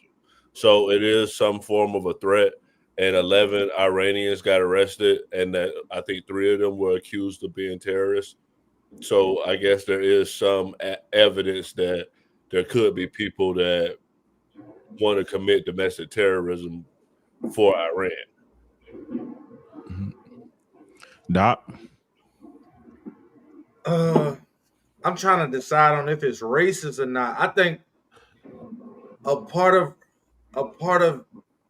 So it is some form of a threat. And 11 Iranians got arrested, and that I think 3 of them were accused of being terrorists. So I guess there is some evidence that there could be people that want to commit domestic terrorism for Iran. Doc? I'm trying to decide on if it's racist or not. I think a part of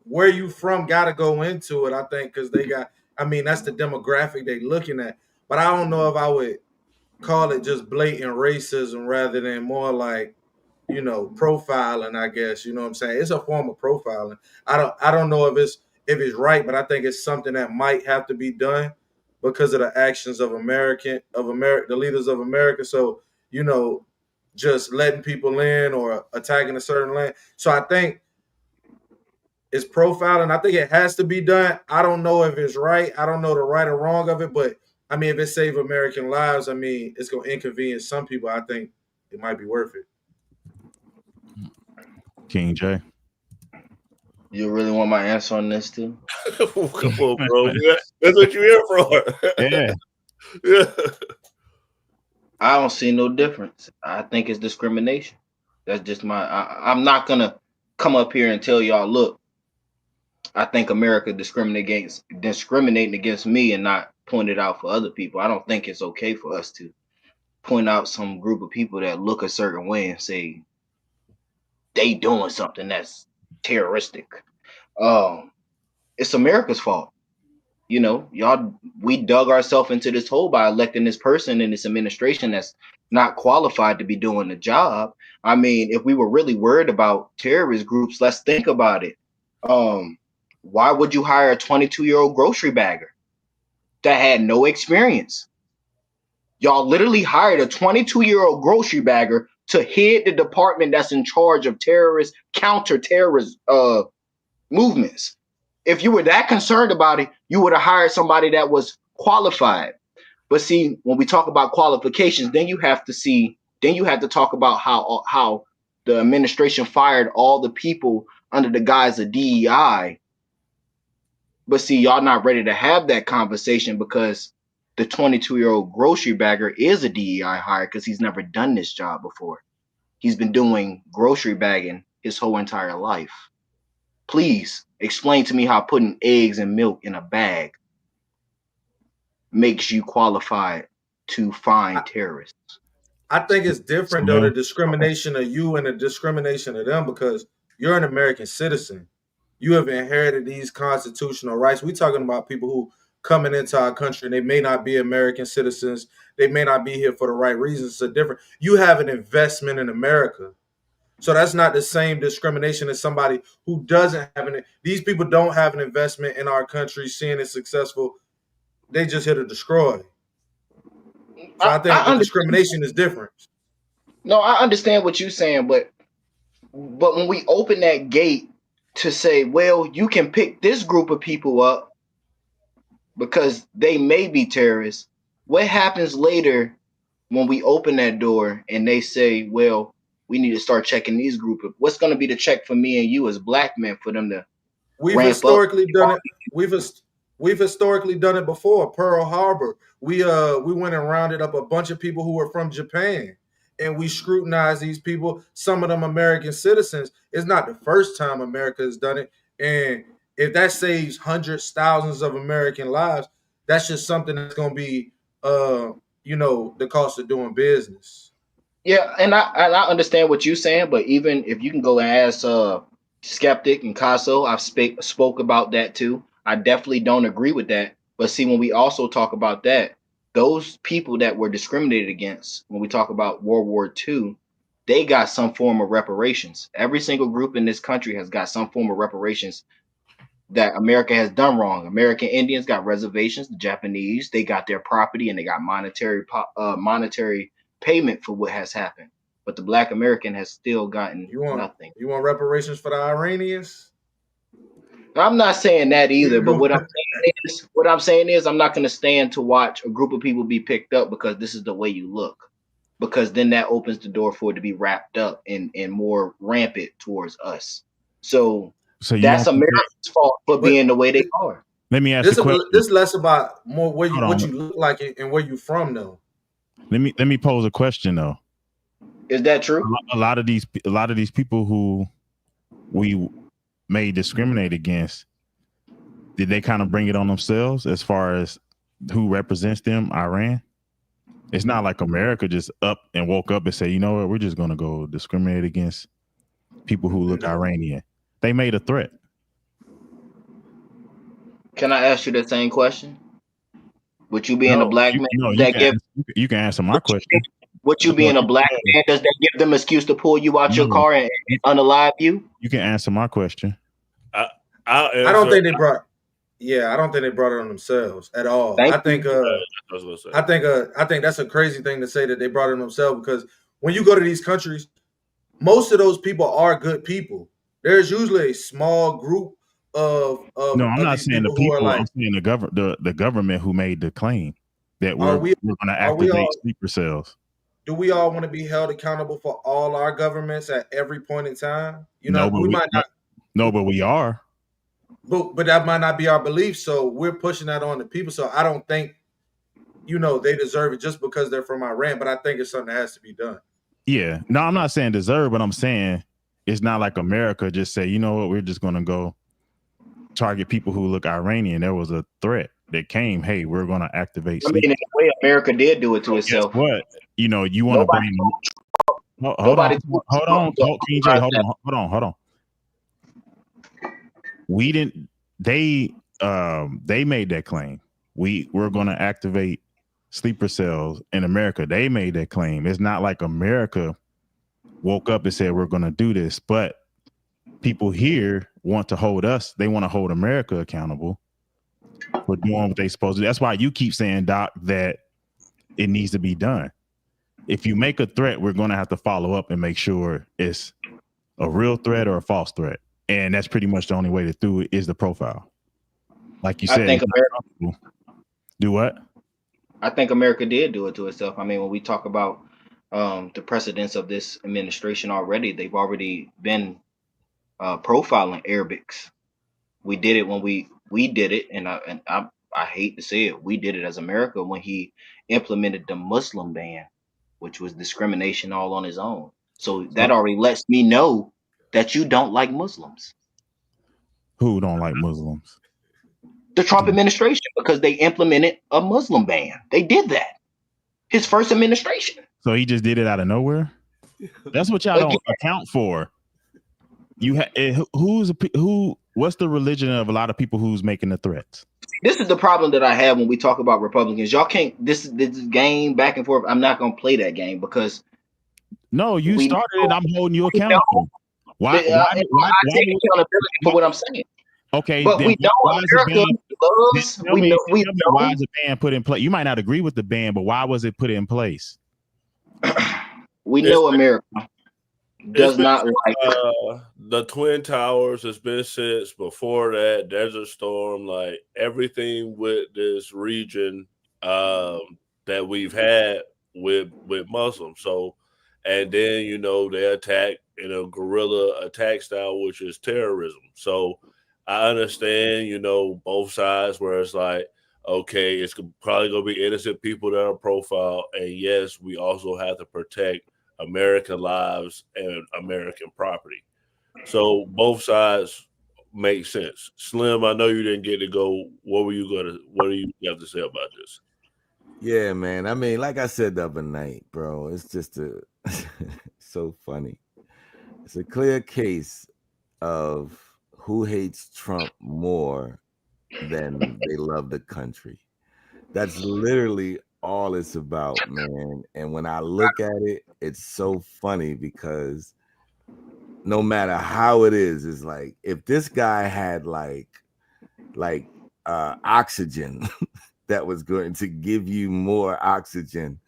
where you from got to go into it. I think because that's the demographic they looking at. But I don't know if I would call it just blatant racism rather than more like, profiling, I guess. You know what I'm saying? It's a form of profiling. I don't know if it's right, but I think it's something that might have to be done because of the actions of the leaders of America. So, just letting people in or attacking a certain land. So I think it's profiling. I think it has to be done. I don't know if it's right. I don't know the right or wrong of it, but if it saves American lives, it's going to inconvenience some people. I think it might be worth it. King J. You really want my answer on this too? Come on, bro. That's what you're here for. Yeah. Yeah. I don't see no difference. I think it's discrimination. That's just I'm not gonna come up here and tell y'all, look, I think America discriminating against me and not point it out for other people. I don't think it's okay for us to point out some group of people that look a certain way and say they doing something that's terroristic. It's America's fault. You know, we dug ourselves into this hole by electing this person in this administration that's not qualified to be doing the job. I mean, if we were really worried about terrorist groups, let's think about it. Why would you hire a 22-year-old grocery bagger that had no experience? Y'all literally hired a 22-year-old grocery bagger to head the department that's in charge of counterterrorism movements. If you were that concerned about it, you would have hired somebody that was qualified. But see, when we talk about qualifications, then you have to talk about how the administration fired all the people under the guise of DEI. But see, y'all not ready to have that conversation because the 22-year-old grocery bagger is a DEI hire because he's never done this job before. He's been doing grocery bagging his whole entire life. Please explain to me how putting eggs and milk in a bag makes you qualified to find terrorists. I think it's different though, the discrimination of you and the discrimination of them, because you're an American citizen. You have inherited these constitutional rights. We're talking about people who coming into our country and they may not be American citizens. They may not be here for the right reasons. It's different. You have an investment in America. So that's not the same discrimination as somebody who doesn't have an. These people don't have an investment in our country, seeing it successful. They just here to destroy. So I think the discrimination is different. No, I understand what you're saying, but when we open that gate to say, well, you can pick this group of people up because they may be terrorists, what happens later when we open that door and they say, well, we need to start checking these group of, what's going to be the check for me and you as black men for them to We've historically done it. We've historically done it before. Pearl Harbor. We went and rounded up a bunch of people who were from Japan, and we scrutinized these people. Some of them American citizens. It's not the first time America has done it, and if that saves hundreds, thousands of American lives, that's just something that's going to be, the cost of doing business. Yeah, and I understand what you're saying, but even if you can go and ask Skeptic and Caso, I've spoke about that too. I definitely don't agree with that. But see, when we also talk about that, those people that were discriminated against, when we talk about World War II, they got some form of reparations. Every single group in this country has got some form of reparations that America has done wrong. American Indians got reservations. The Japanese, they got their property and they got monetary payment for what has happened. But the Black American has still gotten nothing. You want reparations for the Iranians? I'm not saying that either, but what I'm saying is I'm not going to stand to watch a group of people be picked up because this is the way you look. Because then that opens the door for it to be wrapped up and more rampant towards us. So that's America's fault for being the way they are. Let me ask you a question. This is less about more what you look like and where you from, though. Let me pose a question though. Is that true? A lot of these people who we may discriminate against, did they kind of bring it on themselves as far as who represents them? Iran. It's not like America just up and woke up and say, you know what, we're just going to go discriminate against people who look Iranian. They made a threat. Can I ask you the same question? Would you being a black man? You can answer my question. Would you being a black man, does that give them an excuse to pull you out your car and unalive you? You can answer my question. I don't think they brought. Yeah, I don't think they brought it on themselves at all. I think that's a crazy thing to say that they brought it on themselves, because when you go to these countries, most of those people are good people. There's usually a small group of no, I'm not saying the people. Like, I'm saying the government who made the claim that we're going to activate sleeper cells. Do we all want to be held accountable for all our governments at every point in time? No, but we are. But that might not be our belief, so we're pushing that on the people. So I don't think, they deserve it just because they're from Iran, but I think it's something that has to be done. Yeah. No, I'm not saying deserve, but I'm saying it's not like America just say, you know what, we're just going to go target people who look Iranian. There was a threat that came, hey, we're going to activate. I mean, in a way, America did do it to itself. Guess what? You want to blame. Hold on. We didn't. They They made that claim. We're going to activate sleeper cells in America. They made that claim. It's not like America woke up and said we're going to do this, but people here want to hold us. They want to hold America accountable for doing what they're supposed to do. That's why you keep saying, Doc, that it needs to be done. If you make a threat, we're going to have to follow up and make sure it's a real threat or a false threat. And that's pretty much the only way to do it is the profile. Like you said, I think America, do what? I think America did do it to itself. I mean, when we talk about the precedents of this administration already, they've already been profiling Arabics. We did it when we did it, and I hate to say it, we did it as America when he implemented the Muslim ban, which was discrimination all on his own. So that already lets me know that you don't like Muslims. Who don't like Muslims? The Trump administration, because they implemented a Muslim ban. They did that. His first administration. So he just did it out of nowhere? That's what y'all don't account for. What's the religion of a lot of people who's making the threats? This is the problem that I have when we talk about Republicans. Y'all can't, this game back and forth. I'm not going to play that game because. No, you started it. I'm holding you accountable. Why I take accountability for what I'm saying. Okay, but we know America loves. Why is the ban put in place? You might not agree with the ban, but why was it put in place? We know America does not like the Twin Towers. Has been since before that, Desert Storm, like everything with this region that we've had with Muslims. So, and then they attack in a guerrilla attack style, which is terrorism. So I understand, both sides where it's like, okay, it's probably going to be innocent people that are profiled. And yes, we also have to protect American lives and American property. So both sides make sense. Slim, I know you didn't get to go. What do you have to say about this? Yeah, man. I mean, like I said the other night, bro, it's just so funny. It's a clear case of who hates Trump more than they love the country. That's literally all it's about, man. And when I look at it, it's so funny because no matter how it is, it's like if this guy had like oxygen that was going to give you more oxygen,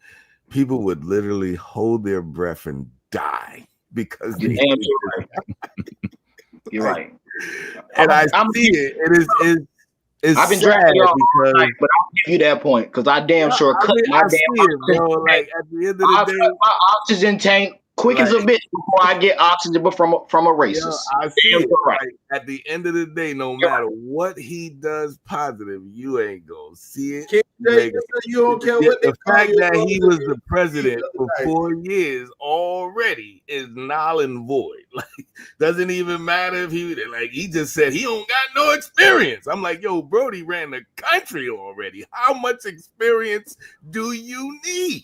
people would literally hold their breath and die because you're right. And I see it. I've been dragging y'all all night, but I'll give you that point because I sure cut my damn bro. Like at the end of the day, cut my oxygen tank quick as a bitch before I get oxygen from a racist. I see it. Right. Like, at the end of the day, no matter what he does positive, you ain't gonna see it. You don't care what the fact that he was the president for 4 years already is null and void. Like, doesn't even matter if he just said he don't got no experience. I'm like, yo, Brody ran the country already. How much experience do you need?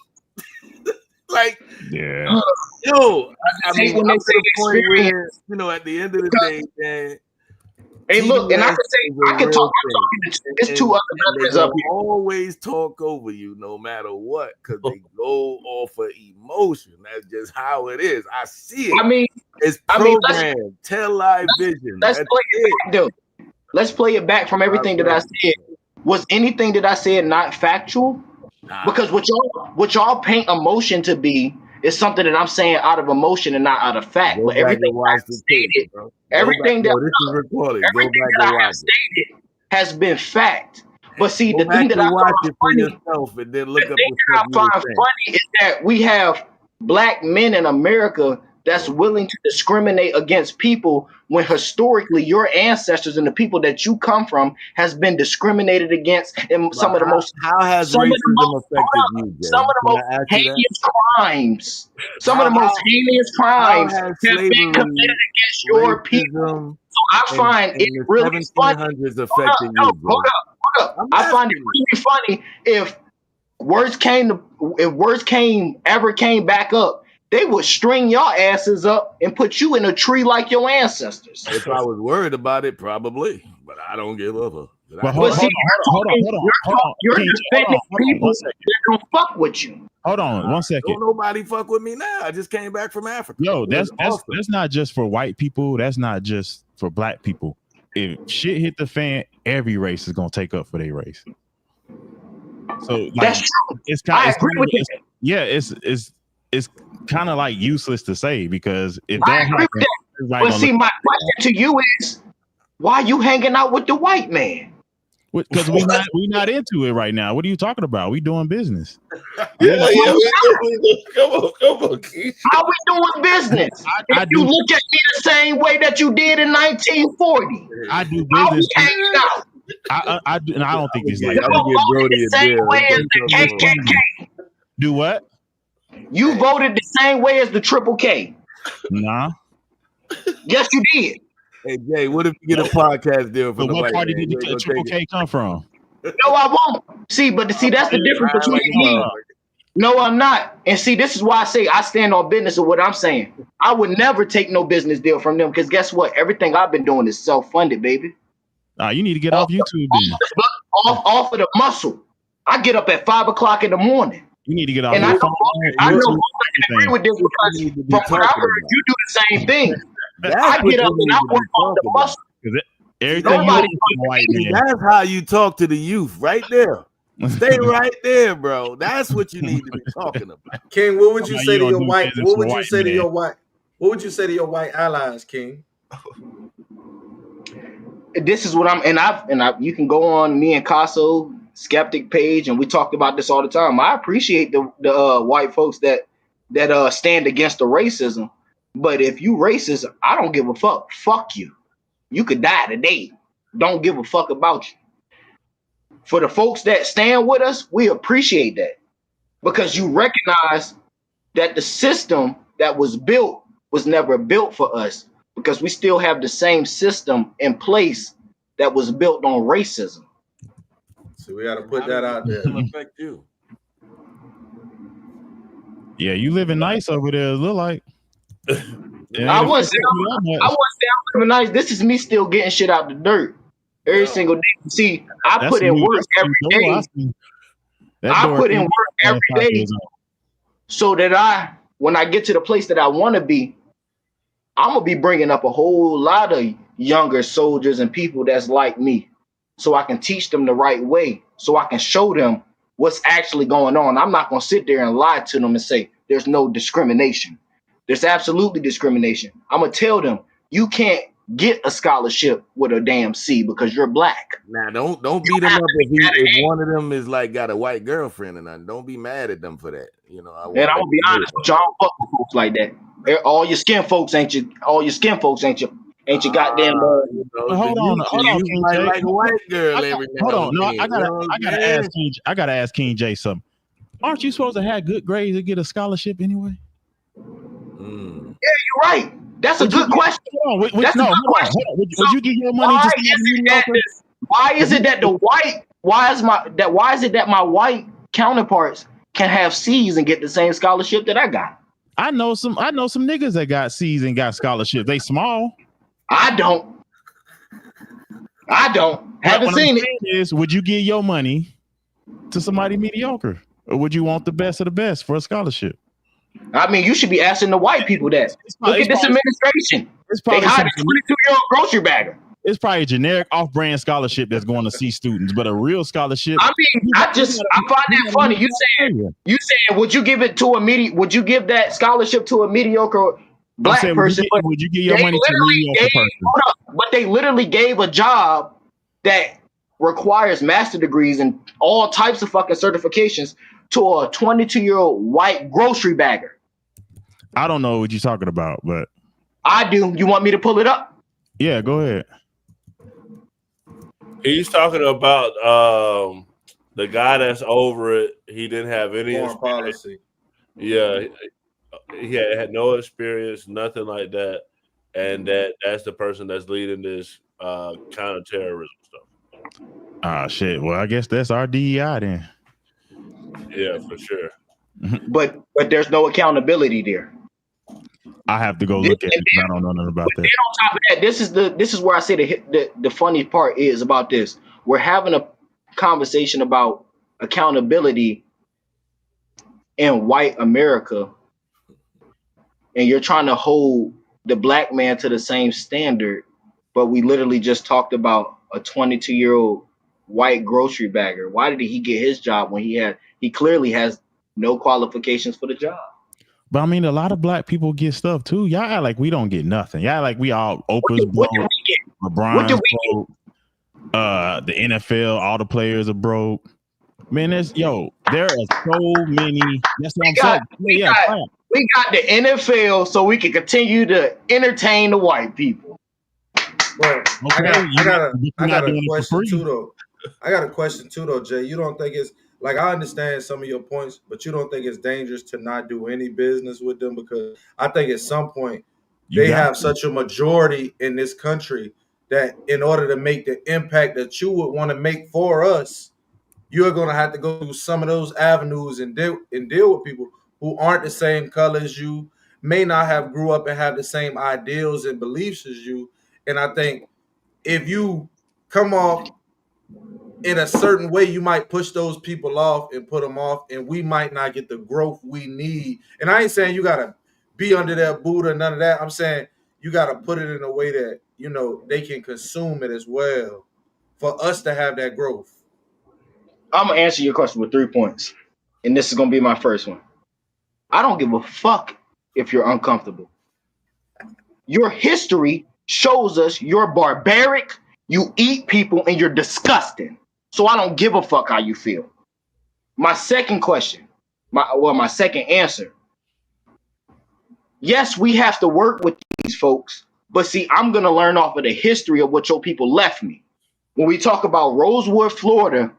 Like, yeah, yo, I mean, when they say experience, at the end of the day, man. Hey, look, and I can talk. It's two other veterans up here. Always talk over you, no matter what, because they go off of emotion. That's just how it is. I see it. I mean, it's programmed. Tell live vision. Let's play it back, though. Let's play it back from everything that I said. Was anything that I said not factual? Because what y'all paint emotion to be is something that I'm saying out of emotion and not out of fact. But everything I stated, everything that I have stated has been fact. But see, the thing that I find funny is that we have black men in America that's willing to discriminate against people when historically your ancestors and the people that you come from has been discriminated against in some of the most affected you, Jay? Some of the most heinous crimes. Some of the most heinous crimes have been committed against your people. So I find it really funny. Hold up. I find it really funny if words ever came back up. They would string your asses up and put you in a tree like your ancestors. If I was worried about it, probably, but I don't give a fuck. But hold on. You're defending people that don't fuck with you. Hold on 1 second. Don't nobody fuck with me now. I just came back from Africa. Yo, that's awesome. that's not just for white people. That's not just for black people. If shit hit the fan, every race is gonna take up for their race. So like, that's true. It's kind. I agree with you. Yeah, it's kind of like useless to say because if I that agree happens, with that. But see, my question to you is, why you hanging out with the white man? Because we not into it right now. What are you talking about? We doing business. Come on, Keith. How we doing business? If you look at me the same way that you did in 1940, I do business. how we hanging out? I don't think it's like the same way as the KKK. Do what? You voted the same way as the Triple K. Nah. Yes, you did. Hey Jay, what if you get a podcast deal from But the what white party man? did the Triple K come from? No, I won't. See, that's the difference between me. No, I'm not. And see, this is why I say I stand on business of what I'm saying. I would never take no business deal from them because guess what? Everything I've been doing is self-funded, baby. You need to get off YouTube then. Off of the muscle. I get up at 5 o'clock in the morning. You need to get off and your phone. I know most agree with this because from what I heard, you do the same thing. I get up and I work on the muscle. That's how you talk to the youth, right there. Stay right there, bro. That's what you need to be talking about. King, what would you say to your white? What would you say to your white? What would you say to your white allies, King? This is what I'm, you can go on me and Casso Skeptic page, and we talked about this all the time. I appreciate the white folks that stand against the racism, but if you racist, I don't give a fuck. Fuck you. You could die today. Don't give a fuck about you. For the folks that stand with us, we appreciate that because you recognize that the system that was built was never built for us because we still have the same system in place that was built on racism. So we got to put that out there. Affect you. Yeah, you living nice over there. It look like. I was living nice. This is me still getting shit out the dirt every single day. See, I put in work every day. I put in work every day so that when I get to the place that I want to be, I'm gonna be bringing up a whole lot of younger soldiers and people that's like me, so I can teach them the right way, so I can show them what's actually going on. I'm not gonna sit there and lie to them and say there's no discrimination. There's absolutely discrimination. I'm gonna tell them you can't get a scholarship with a damn C because you're black. Now don't beat them up if one of them is like got a white girlfriend and don't be mad at them for that. You know, I'm gonna be honest with y'all. Fuck with folks like that. All your skin folks ain't your goddamn. Hold on, King J. Like a white girl every hold on. No, I gotta ask King J something. Aren't you supposed to have good grades to get a scholarship anyway? Yeah, you're right. That's a good question. Would you give your money to somebody? Why is it that my white counterparts can have C's and get the same scholarship that I got? I know some niggas that got C's and got scholarships. They small. I don't. Haven't seen it. Would you give your money to somebody mediocre, or would you want the best of the best for a scholarship? I mean, you should be asking the white people that. Look at this administration. They hired a 22-year-old grocery bagger. It's probably a generic off-brand scholarship that's going to C students, but a real scholarship. I mean, I find that funny. You saying, would you give that scholarship to a mediocre black person? Would you give your money to a mediocre person? But they literally gave a job that requires master degrees and all types of fucking certifications to a 22-year-old white grocery bagger. I don't know what you're talking about, but I do. You want me to pull it up? Yeah, go ahead. He's talking about the guy that's over it. He didn't have any policy. Yeah, he had no experience, nothing like that, and that's the person that's leading this counterterrorism stuff. Shit. Well, I guess that's our DEI then. Yeah, for sure. But there's no accountability there. I have to go look at it. I don't know nothing about that. And on top of that, this is where I say the funny part is about this. we're having a conversation about accountability in white America, and you're trying to hold the black man to the same standard, but we literally just talked about a 22-year-old white grocery bagger. Why did he get his job when he clearly has no qualifications for the job? But I mean, a lot of black people get stuff too. Y'all act like we don't get nothing. Y'all act like we all Oprah's broke, LeBron's broke, the NFL, all the players are broke. Man, there are so many. That's what I'm saying. We got the NFL so we can continue to entertain the white people. But Okay, I got not a doing it for question free. too, though. I got a question too, though, Jay. You don't think it's like, I understand some of your points, but you don't think it's dangerous to not do any business with them? Because I think at some point they have such a majority in this country that in order to make the impact that you would want to make for us, you're going to have to go through some of those avenues and deal with people who aren't the same color as you, may not have grew up and have the same ideals and beliefs as you. And I think if you come off in a certain way, you might push those people off and put them off, and we might not get the growth we need. And I ain't saying you got to be under their boot or none of that. I'm saying you got to put it in a way that, they can consume it as well for us to have that growth. I'm going to answer your question with 3 points, and this is going to be my first one. I don't give a fuck if you're uncomfortable. Your history shows us you're barbaric, you eat people, and you're disgusting. So I don't give a fuck how you feel. My second question, my second answer. Yes, we have to work with these folks, but see, I'm going to learn off of the history of what your people left me. When we talk about Rosewood, Florida,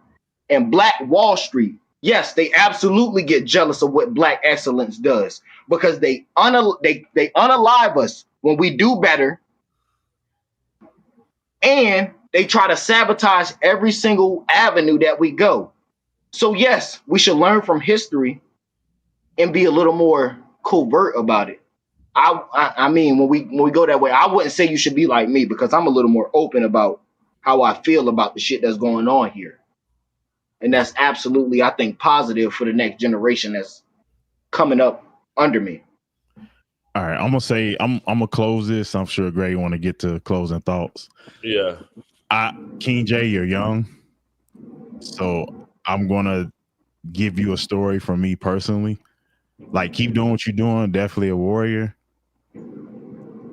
and Black Wall Street, yes, they absolutely get jealous of what Black excellence does because they unalive us when we do better, and they try to sabotage every single avenue that we go. So yes, we should learn from history and be a little more covert about it. I mean, when we go that way, I wouldn't say you should be like me because I'm a little more open about how I feel about the shit that's going on here. And that's absolutely, I think, positive for the next generation that's coming up under me. All right, I'm gonna say I'm gonna close this. I'm sure Gray want to get to closing thoughts. Yeah. King J, you're young, so I'm gonna give you a story from me personally. Like, keep doing what you're doing. Definitely a warrior,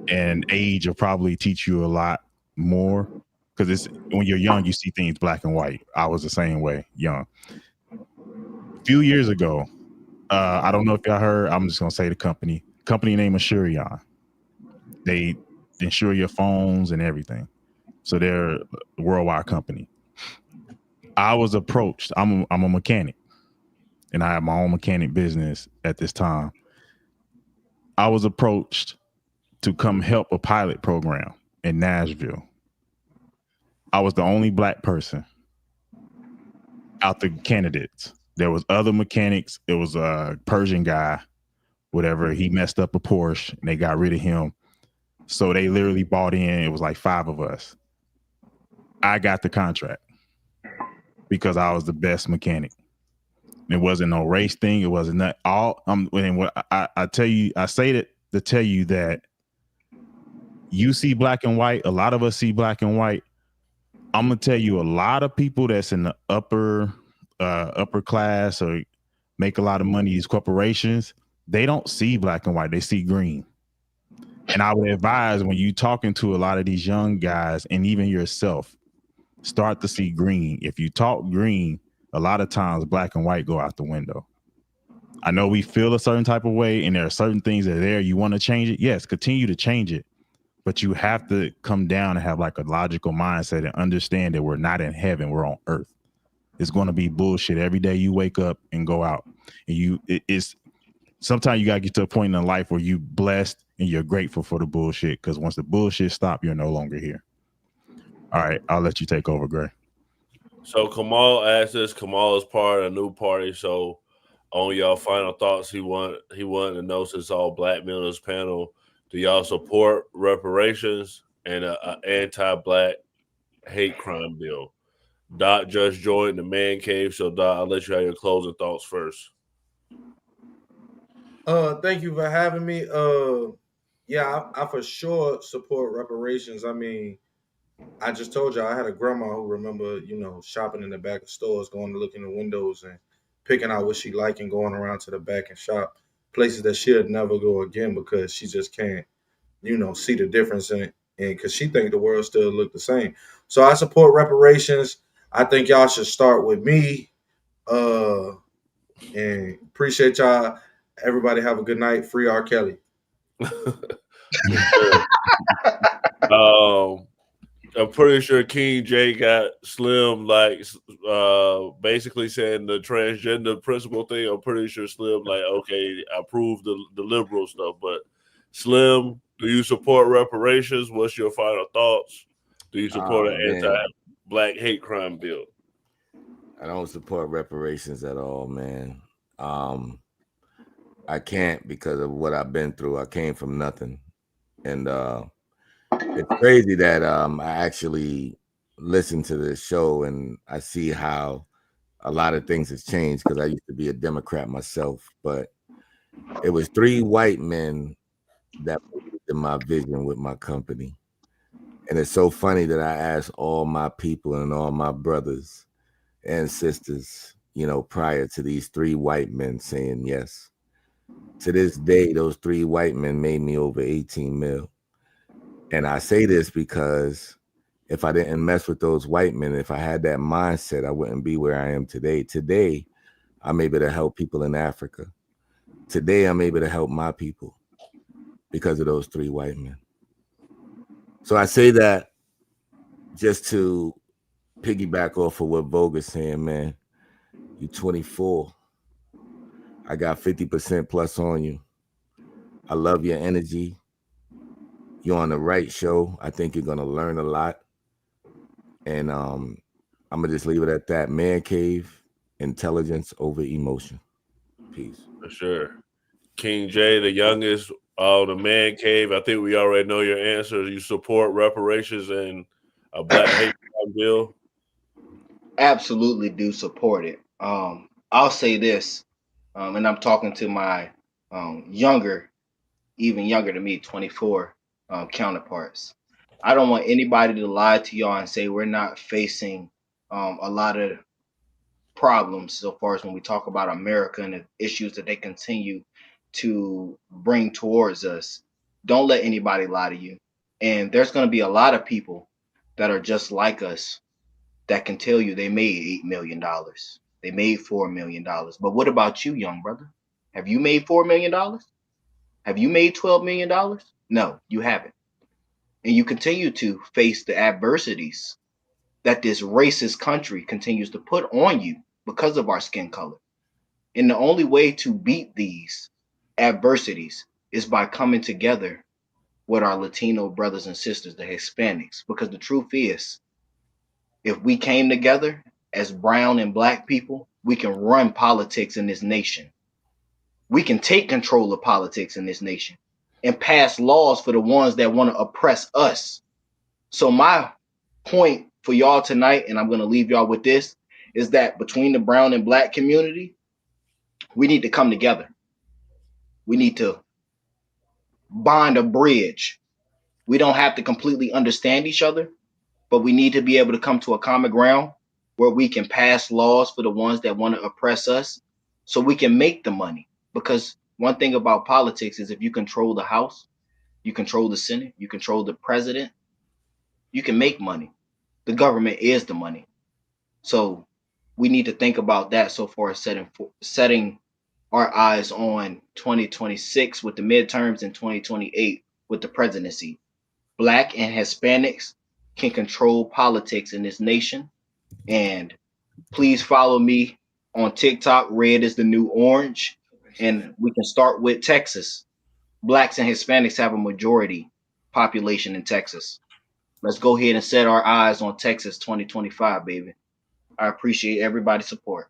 and age will probably teach you a lot more because it's when you're young, you see things black and white. I was the same way, young. A few years ago, I don't know if y'all heard. I'm just gonna say the company name is Shurion. They insure your phones and everything. So they're a worldwide company. I was approached. I'm a mechanic, and I have my own mechanic business at this time. I was approached to come help a pilot program in Nashville. I was the only Black person out the candidates. There was other mechanics. It was a Persian guy, whatever. He messed up a Porsche, and they got rid of him. So they literally bought in. It was like 5 of us. I got the contract because I was the best mechanic. It wasn't no race thing. It wasn't that all. And what I tell you, I say that to tell you that you see black and white. A lot of us see black and white. I'm gonna tell you, a lot of people that's in the upper class or make a lot of money, these corporations, they don't see black and white. They see green. And I would advise when you talking to a lot of these young guys and even yourself, start to see green. If you talk green, a lot of times black and white go out the window. I know we feel a certain type of way and there are certain things that are there. You want to change it? Yes, continue to change it. But you have to come down and have like a logical mindset and understand that we're not in heaven, we're on earth. It's going to be bullshit every day you wake up and go out. And it's sometimes you got to get to a point in life where you blessed and you're grateful for the bullshit, because once the bullshit stops, you're no longer here. All right, I'll let you take over, Gray. So Kamal asked us. Kamal is part of a new party. So on y'all final thoughts, he wanted to know, since all black men on this panel, do y'all support reparations and an anti-black hate crime bill? Doc just joined the man cave, so Doc, I'll let you have your closing thoughts first. Thank you for having me. Yeah, I for sure support reparations. I mean, I just told you I had a grandma who remember, shopping in the back of stores, going to look in the windows and picking out what she liked and going around to the back and shop places that she'll never go again because she just can't, see the difference in it. And because she think the world still look the same. So I support reparations. I think y'all should start with me. And appreciate y'all. Everybody have a good night. Free R. Kelly. I'm pretty sure King J got Slim basically saying the transgender principle thing. I'm pretty sure Slim okay, I approve the liberal stuff, but Slim, do you support reparations? What's your final thoughts? Do you support an anti-black hate crime bill? I don't support reparations at all, man. I can't because of what I've been through. I came from nothing. And it's crazy that I actually listen to this show and I see how a lot of things has changed because I used to be a Democrat myself. But it was 3 white men that believed in my vision with my company. And it's so funny that I asked all my people and all my brothers and sisters, prior to these 3 white men saying yes. To this day, those 3 white men made me over 18 mil. And I say this because if I didn't mess with those white men, if I had that mindset, I wouldn't be where I am today. Today, I'm able to help people in Africa. Today, I'm able to help my people because of those 3 white men. So I say that just to piggyback off of what Vogue is saying, man. You 24. I got 50% plus on you. I love your energy. You're on the right show. I think you're going to learn a lot. And I'm going to just leave it at that. Man cave, intelligence over emotion. Peace. For sure. King J, the youngest of the man cave. I think we already know your answer. You support reparations and a black hate crime bill? Absolutely do support it. I'll say this, and I'm talking to my even younger than me, 24 counterparts. I don't want anybody to lie to y'all and say we're not facing a lot of problems so far as when we talk about America and the issues that they continue to bring towards us. Don't let anybody lie to you. And there's going to be a lot of people that are just like us that can tell you they made $8 million. They made $4 million. But what about you, young brother? Have you made $4 million? Have you made $12 million? No, you haven't. And you continue to face the adversities that this racist country continues to put on you because of our skin color. And the only way to beat these adversities is by coming together with our Latino brothers and sisters, the Hispanics. Because the truth is, if we came together as brown and black people, we can run politics in this nation. We can take control of politics in this nation and pass laws for the ones that want to oppress us. So my point for y'all tonight, and I'm going to leave y'all with this, is that between the brown and black community, we need to come together. We need to bond a bridge. We don't have to completely understand each other, but we need to be able to come to a common ground where we can pass laws for the ones that want to oppress us so we can make the money. Because one thing about politics is if you control the House, you control the Senate, you control the president, you can make money. The government is the money. So we need to think about that so far as setting our eyes on 2026 with the midterms and 2028 with the presidency. Black and Hispanics can control politics in this nation. And please follow me on TikTok. Red is the new orange. And we can start with Texas. Blacks and Hispanics have a majority population in Texas. Let's go ahead and set our eyes on Texas 2025, baby. I appreciate everybody's support.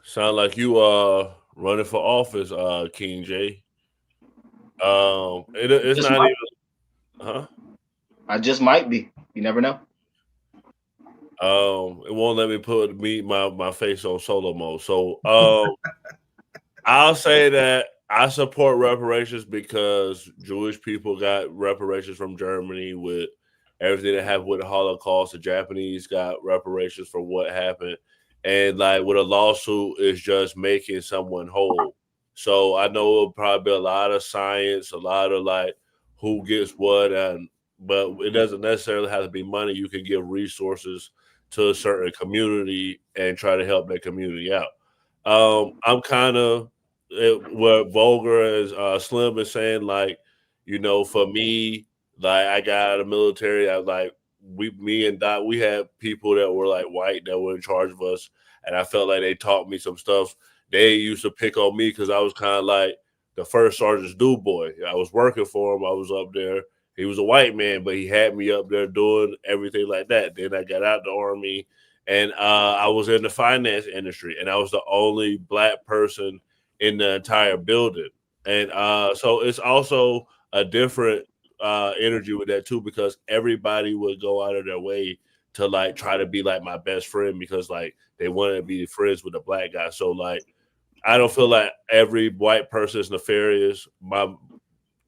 Sound like you running for office, King J. It's not even, huh? I just might be. You never know. It won't let me put my face on solo mode. So I'll say that I support reparations because Jewish people got reparations from Germany with everything that happened with the Holocaust. The Japanese got reparations for what happened. And like with a lawsuit is just making someone whole. So I know it'll probably be a lot of science, a lot of like who gets what, but it doesn't necessarily have to be money. You can give resources to a certain community and try to help that community out. I'm kind of what Vulgar as Slim is saying, like, for me, like I got out of the military, I like me and Dot, we had people that were like white that were in charge of us, and I felt like they taught me some stuff. They used to pick on me because I was kind of like the first sergeant's do boy. I was working for him. I was up there. He was a white man, but he had me up there doing everything like that. Then I got out the army, and I was in the finance industry, and I was the only black person in the entire building. And so it's also a different energy with that too, because everybody would go out of their way to like try to be like my best friend because like they wanted to be friends with a black guy. So like I don't feel like every white person is nefarious. My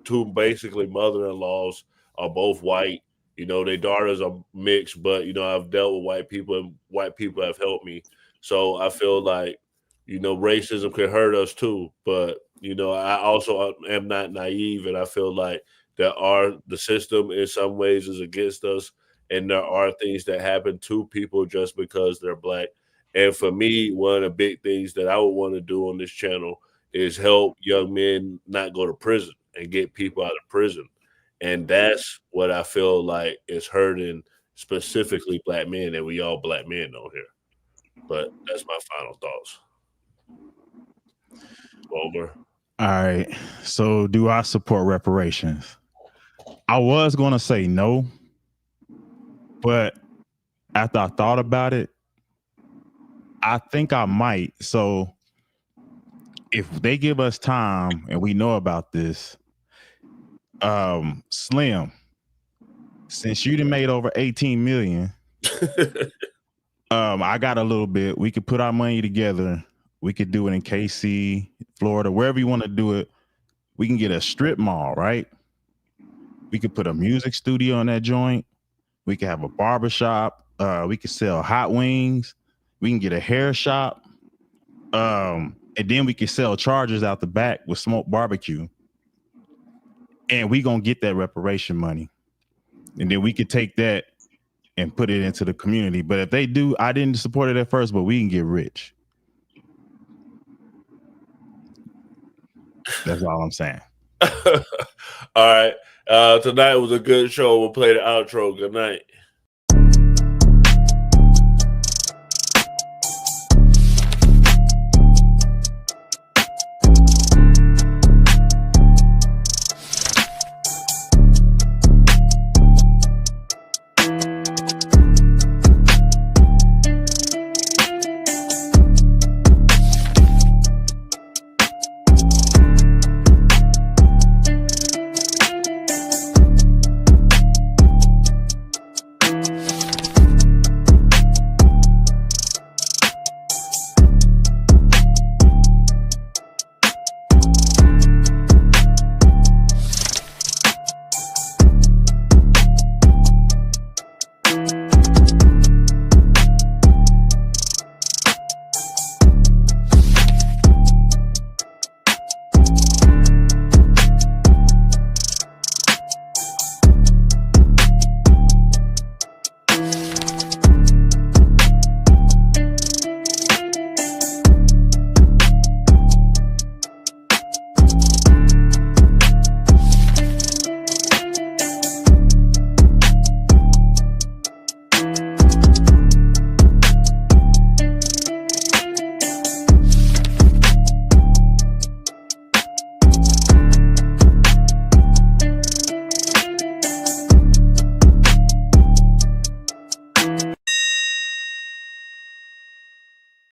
two basically mother-in-laws are both white. Their daughters are mixed, but I've dealt with white people and white people have helped me. So I feel like racism can hurt us too. But I also am not naive, and I feel like the system in some ways is against us, and there are things that happen to people just because they're black. And for me, one of the big things that I would want to do on this channel is help young men not go to prison and get people out of prison. And that's what I feel like is hurting specifically black men, and we all black men on here. But that's my final thoughts. Over. All right. So do I support reparations? I was going to say no, but after I thought about it, I think I might. So if they give us time and we know about this, Slim, since you done made over 18 million, I got a little bit. We could put our money together. We could do it in KC, Florida, wherever you want to do it. We can get a strip mall, right? We could put a music studio in that joint. We could have a barber shop. We could sell hot wings. We can get a hair shop. And then we could sell chargers out the back with smoked barbecue. And we gonna get that reparation money. And then we could take that and put it into the community. But if they do, I didn't support it at first, but we can get rich. That's all I'm saying. All right. Tonight was a good show. We'll play the outro. Good night.